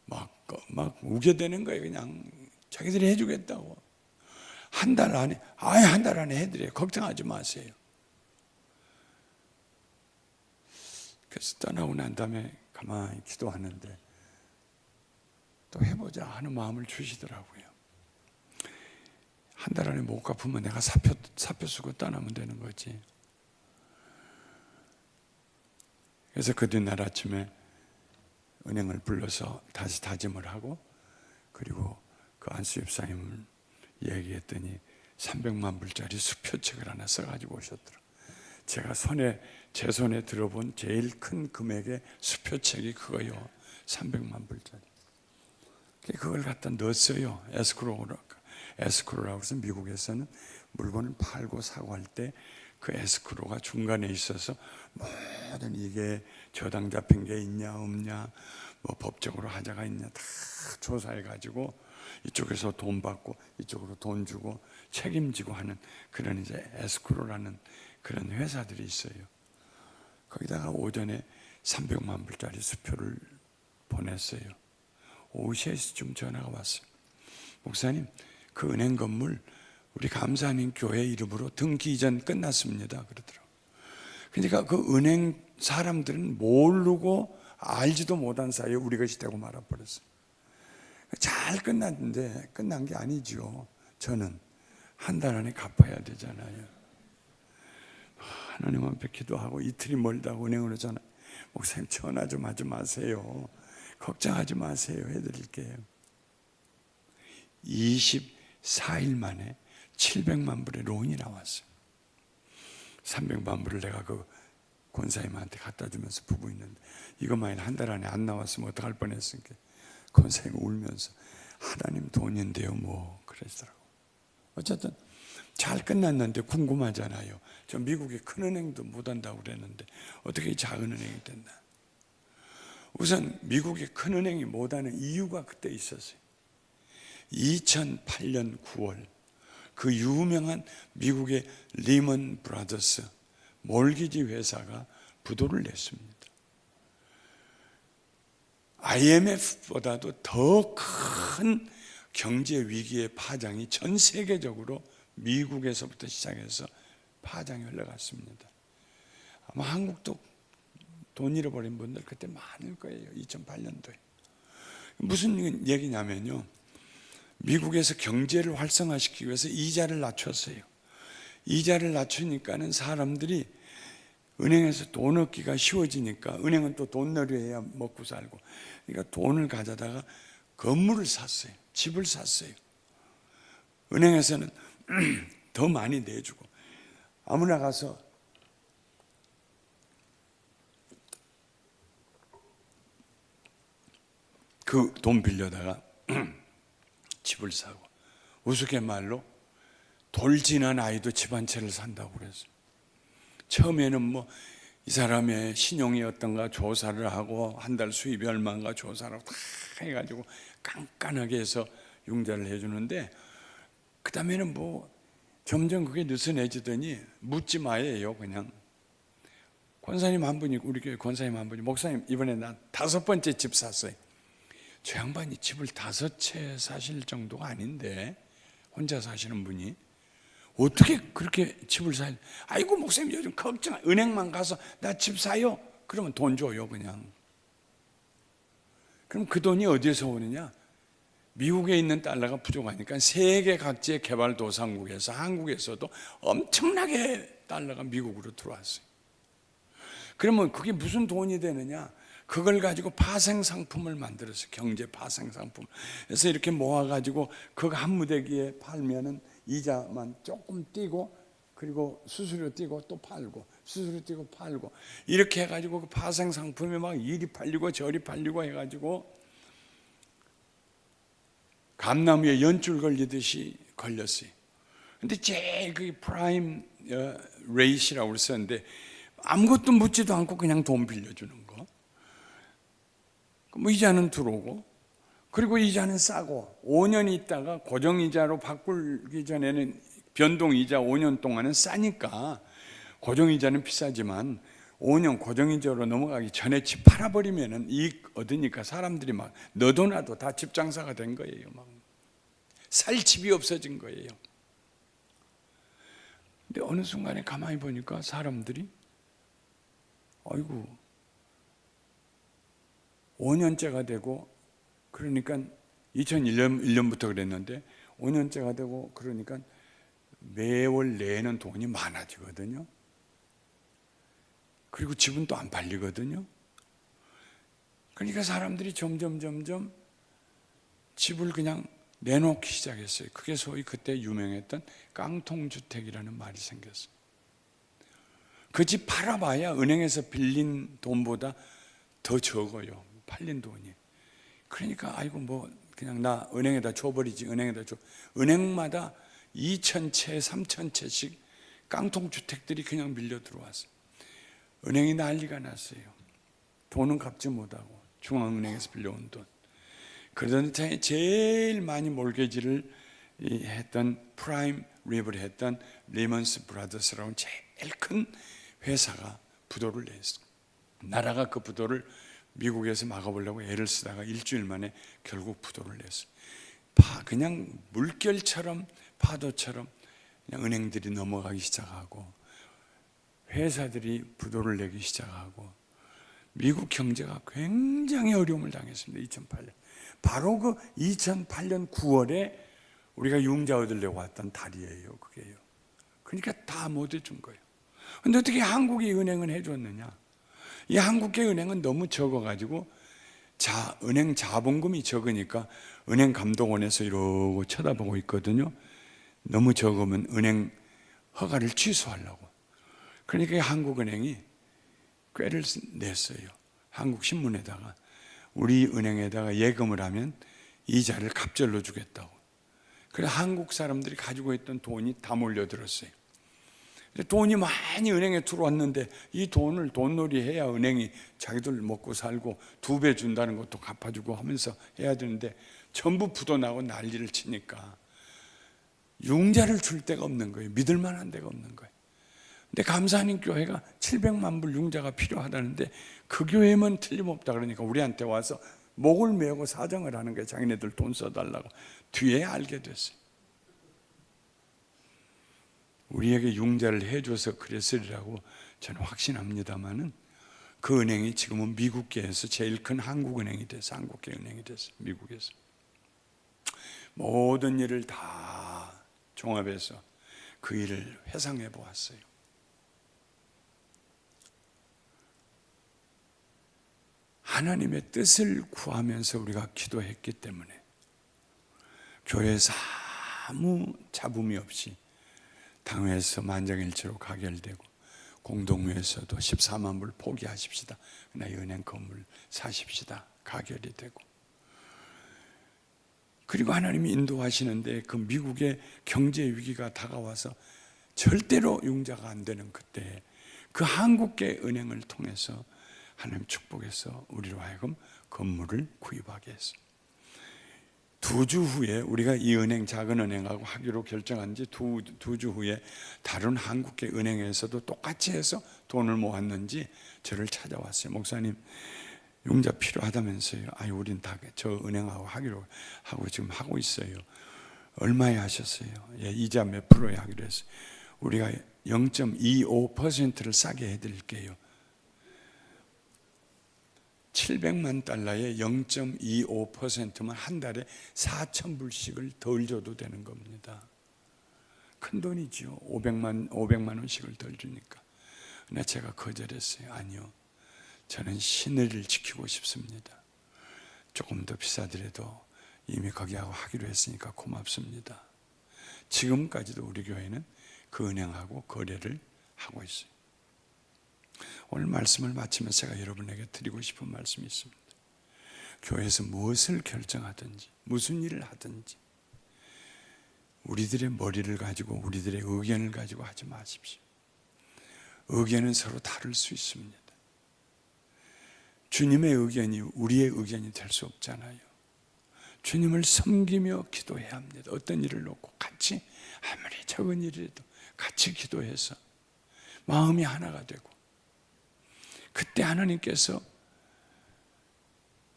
막 우게 되는 거예요. 그냥 자기들이 해주겠다고. 한 달 안에 한 달 안에 해드려요. 걱정하지 마세요. 그래서 떠나고 난 다음에 가만히 기도하는데 또 해보자 하는 마음을 주시더라고요. 한 달 안에 못 갚으면 내가 사표 쓰고 떠나면 되는 거지. 그래서 그 뒷날 아침에 은행을 불러서 다시 다짐을 하고 그리고 그 안수 집사님을 얘기했더니 300만 불짜리 수표책을 하나 써가지고 오셨더라고요. 제가 제 손에 들어본 제일 큰 금액의 수표책이 그거요. 300만 불짜리. 그걸 갖다 넣었어요. 에스크로라고 해서 미국에서는 물건을 팔고 사고 할 때 그 에스크로가 중간에 있어서 모든 이게 저당 잡힌 게 있냐 없냐 뭐 법적으로 하자가 있냐 다 조사해 가지고 이쪽에서 돈 받고 이쪽으로 돈 주고 책임지고 하는 그런 이제 에스크로라는 그런 회사들이 있어요. 거기다가 오전에 300만 불짜리 수표를 보냈어요. 오후 3시쯤 전화가 왔어요. 목사님, 그 은행 건물 우리 감사하는 교회 이름으로 등기 이전 끝났습니다. 그러더라고요. 그러니까 그 은행 사람들은 모르고 알지도 못한 사이에 우리 것이 되고 말아버렸어요. 잘 끝났는데 끝난 게 아니죠. 저는 한 달 안에 갚아야 되잖아요. 하나님 앞에 기도하고 이틀이 멀다고 은행으로 전화. 목사님 전화 좀 하지 마세요. 걱정하지 마세요. 해드릴게요. 24일 만에 700만 불의 론이 나왔어요. 300만 불을 내가 그 권사님한테 갖다 주면서 보고 있는데 이것만이 한 달 안에 안 나왔으면 어떡할 뻔했으니까 권사님이 울면서 하나님 돈인데요 뭐 그러시더라고요. 어쨌든 잘 끝났는데 궁금하잖아요. 저 미국의 큰 은행도 못한다고 그랬는데 어떻게 작은 은행이 됐나. 우선 미국의 큰 은행이 못하는 이유가 그때 있었어요. 2008년 9월 그 유명한 미국의 리먼 브라더스 몰기지 회사가 부도를 냈습니다. IMF보다도 더 큰 경제 위기의 파장이 전 세계적으로 미국에서부터 시작해서 파장이 흘러갔습니다. 아마 한국도 돈 잃어버린 분들 그때 많을 거예요. 2008년도에. 무슨 얘기냐면요. 미국에서 경제를 활성화시키기 위해서 이자를 낮췄어요. 이자를 낮추니까는 사람들이 은행에서 돈 얻기가 쉬워지니까 은행은 또 돈 내려야 먹고 살고 그러니까 돈을 가져다가 건물을 샀어요. 집을 샀어요. 은행에서는 더 많이 내주고 아무나 가서 그 돈 빌려다가 집을 사고 우스갯말로 돌진한 아이도 집 한 채를 산다고 그랬어요. 처음에는 뭐 이 사람의 신용이 어떤가 조사를 하고 한 달 수입이 얼마인가 조사를 하고 다 해가지고 깐깐하게 해서 융자를 해주는데 그 다음에는 뭐 점점 그게 느슨해지더니 묻지 마예요. 그냥 권사님 한 분이 우리 교회 권사님 한 분이 목사님 이번에 나 5번째 집 샀어요. 저 양반이 집을 5채 사실 정도가 아닌데 혼자 사시는 분이 어떻게 그렇게 집을 사요? 아이고 목사님 요즘 걱정 은행만 가서 나 집 사요? 그러면 돈 줘요 그냥. 그럼 그 돈이 어디에서 오느냐? 미국에 있는 달러가 부족하니까 세계 각지의 개발도상국에서 한국에서도 엄청나게 달러가 미국으로 들어왔어요. 그러면 그게 무슨 돈이 되느냐? 그걸 가지고 파생상품을 만들었어요. 경제 파생상품. 그래서 이렇게 모아가지고 그거 한 무대기에 팔면은 이자만 조금 띄고, 그리고 수수료 띄고 또 팔고, 수수료 띄고 팔고, 이렇게 해가지고 그 파생상품이 막 이리 팔리고 저리 팔리고 해가지고 감나무에 연줄 걸리듯이 걸렸어요. 근데 제일 그 프라임 레이시라고 썼는데, 아무것도 묻지도 않고 그냥 돈 빌려주는 거. 뭐 이자는 들어오고, 그리고 이자는 싸고, 5년 있다가 고정이자로 바꾸기 전에는 변동이자 5년 동안은 싸니까 고정이자는 비싸지만 5년 고정이자로 넘어가기 전에 집 팔아버리면은 이익 얻으니까 사람들이 막 너도 나도 다 집 장사가 된 거예요. 막 살 집이 없어진 거예요. 근데 어느 순간에 가만히 보니까 사람들이 아이고 5년째가 되고, 그러니까 2001년부터 그랬는데 5년째가 되고 그러니까 매월 내는 돈이 많아지거든요. 그리고 집은 또 안 팔리거든요. 그러니까 사람들이 점점 집을 그냥 내놓기 시작했어요. 그게 소위 그때 유명했던 깡통주택이라는 말이 생겼어요. 그 집 팔아봐야 은행에서 빌린 돈보다 더 적어요, 팔린 돈이. 그러니까 아이고 뭐 그냥 나 은행에다 줘버리지. 은행에다 줘. 은행마다 2,000채 3,000채씩 깡통주택들이 그냥 밀려 들어왔어요. 은행이 난리가 났어요. 돈은 갚지 못하고, 중앙은행에서 빌려온 돈. 그러던 제일 많이 몰개지를 했던 프라임 리브를 했던 리먼스 브라더스라는 제일 큰 회사가 부도를 냈어요. 나라가 그 부도를 미국에서 막아보려고 애를 쓰다가 일주일 만에 결국 부도를 냈어요. 그냥 물결처럼 파도처럼 그냥 은행들이 넘어가기 시작하고, 회사들이 부도를 내기 시작하고, 미국 경제가 굉장히 어려움을 당했습니다. 2008년. 바로 그 2008년 9월에 우리가 융자 얻으려고 왔던 달이에요. 그게요. 그러니까 다 못 해준 거예요. 근데 어떻게 한국의 은행은 해줬느냐? 이 한국의 은행은 너무 적어가지고 은행 자본금이 적으니까 은행 감독원에서 이러고 쳐다보고 있거든요. 너무 적으면 은행 허가를 취소하려고. 그러니까 한국은행이 꾀를 냈어요. 한국신문에다가 우리 은행에다가 예금을 하면 이자를 갑절로 주겠다고. 그래서 한국 사람들이 가지고 있던 돈이 다 몰려들었어요. 돈이 많이 은행에 들어왔는데 이 돈을 돈놀이 해야 은행이 자기들 먹고 살고 2배 준다는 것도 갚아주고 하면서 해야 되는데, 전부 부도나고 난리를 치니까 융자를 줄 데가 없는 거예요. 믿을 만한 데가 없는 거예요. 근데 감사하는 교회가 700만 불 융자가 필요하다는데 그 교회만 틀림없다 그러니까 우리한테 와서 목을 메고 사정을 하는 거예요. 자기네들 돈 써달라고. 뒤에 알게 됐어요. 우리에게 융자를 해줘서 그랬으리라고 저는 확신합니다만은, 그 은행이 지금은 미국계에서 제일 큰 한국은행이 돼서, 한국계 은행이 돼서 미국에서 모든 일을 다 종합해서 그 일을 회상해 보았어요. 하나님의 뜻을 구하면서 우리가 기도했기 때문에 교회에서 아무 잡음이 없이 당회에서 만장일치로 가결되고, 공동회에서도 14만 불 포기하십시다, 이 은행 건물 사십시다 가결이 되고, 그리고 하나님이 인도하시는데 그 미국의 경제 위기가 다가와서 절대로 융자가 안 되는 그때 그 한국계 은행을 통해서 하나님 축복해서 우리로 하여금 건물을 구입하게 했어요. 2주 후에 우리가 이 은행, 작은 은행하고 하기로 결정한 지 2주 후에 다른 한국계 은행에서도 똑같이 해서 돈을 모았는지 저를 찾아왔어요. 목사님, 융자 필요하다면서요. 아니, 우린 다 저 은행하고 하기로 하고 지금 하고 있어요. 얼마에 하셨어요? 예, 이자 몇 프로에 하기로 했어요. 우리가 0.25%를 싸게 해드릴게요. 700만 달러에 0.25%면 한 달에 4,000불씩을 덜 줘도 되는 겁니다. 큰 돈이지요. 500만 원씩을 덜 주니까. 근데 제가 거절했어요. 아니요, 저는 신의를 지키고 싶습니다. 조금 더 비싸더라도 이미 거기하고 하기로 했으니까 고맙습니다. 지금까지도 우리 교회는 그 은행하고 거래를 하고 있어요. 오늘 말씀을 마치면서 제가 여러분에게 드리고 싶은 말씀이 있습니다. 교회에서 무엇을 결정하든지 무슨 일을 하든지 우리들의 머리를 가지고 우리들의 의견을 가지고 하지 마십시오. 의견은 서로 다를 수 있습니다. 주님의 의견이 우리의 의견이 될 수 없잖아요. 주님을 섬기며 기도해야 합니다. 어떤 일을 놓고 같이, 아무리 적은 일이라도 같이 기도해서 마음이 하나가 되고, 그때 하나님께서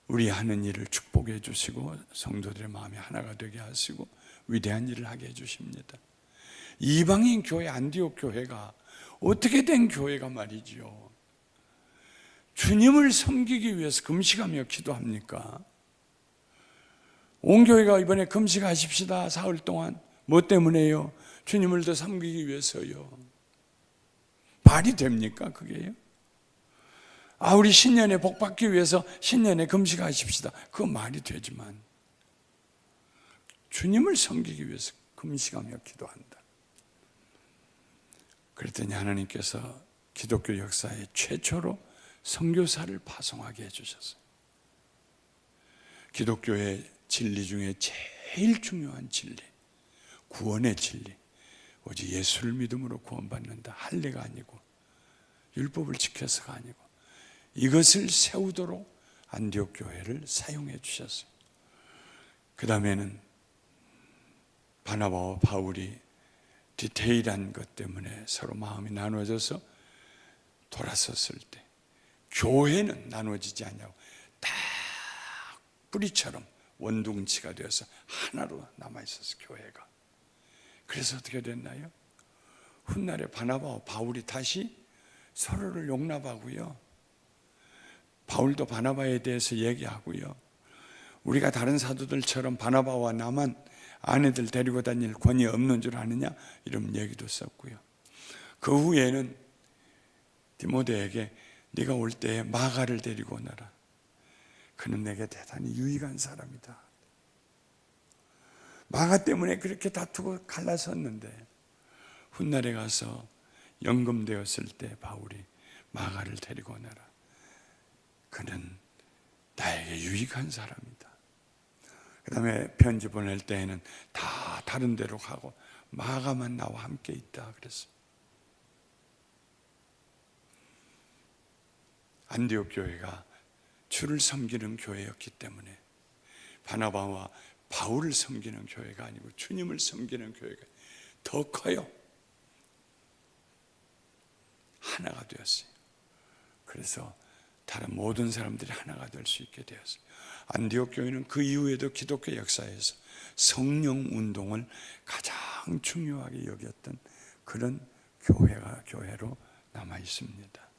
우리 하는 일을 축복해 주시고 성도들의 마음이 하나가 되게 하시고 위대한 일을 하게 해주십니다. 이방인 교회 안디옥 교회가 어떻게 된 교회가 말이지요, 주님을 섬기기 위해서 금식하며 기도합니까? 온 교회가 이번에 금식하십시다 사흘 동안. 뭐 때문에요? 주님을 더 섬기기 위해서요. 말이 됩니까 그게요? 우리 신년에 복 받기 위해서 신년에 금식하십시다, 그거 말이 되지만 주님을 섬기기 위해서 금식하며 기도한다. 그랬더니 하나님께서 기독교 역사의 최초로 선교사를 파송하게 해주셨어요. 기독교의 진리 중에 제일 중요한 진리, 구원의 진리, 오직 예수를 믿음으로 구원받는다, 할례가 아니고 율법을 지켜서가 아니고, 이것을 세우도록 안디옥 교회를 사용해 주셨어요. 그 다음에는 바나바와 바울이 디테일한 것 때문에 서로 마음이 나눠져서 돌아섰을 때 교회는 나눠지지 않냐고 딱 뿌리처럼 원둥치가 되어서 하나로 남아있었어요, 교회가. 그래서 어떻게 됐나요? 훗날에 바나바와 바울이 다시 서로를 용납하고요, 바울도 바나바에 대해서 얘기하고요, 우리가 다른 사도들처럼 바나바와 나만 아내들 데리고 다닐 권위 없는 줄 아느냐, 이런 얘기도 썼고요. 그 후에는 디모데에게 네가 올 때에 마가를 데리고 오너라, 그는 내게 대단히 유익한 사람이다. 마가 때문에 그렇게 다투고 갈라섰는데 훗날에 가서 연금되었을 때 바울이 마가를 데리고 오너라, 그는 나에게 유익한 사람이다. 그 다음에 편지 보낼 때에는 다 다른 데로 가고 마가만 나와 함께 있다 그랬어요. 안디옥 교회가 주를 섬기는 교회였기 때문에 바나바와 바울을 섬기는 교회가 아니고 주님을 섬기는 교회가 더 커요. 하나가 되었어요. 그래서 다른 모든 사람들이 하나가 될 수 있게 되었어요. 안디옥 교회는 그 이후에도 기독교 역사에서 성령 운동을 가장 중요하게 여겼던 그런 교회로 남아 있습니다.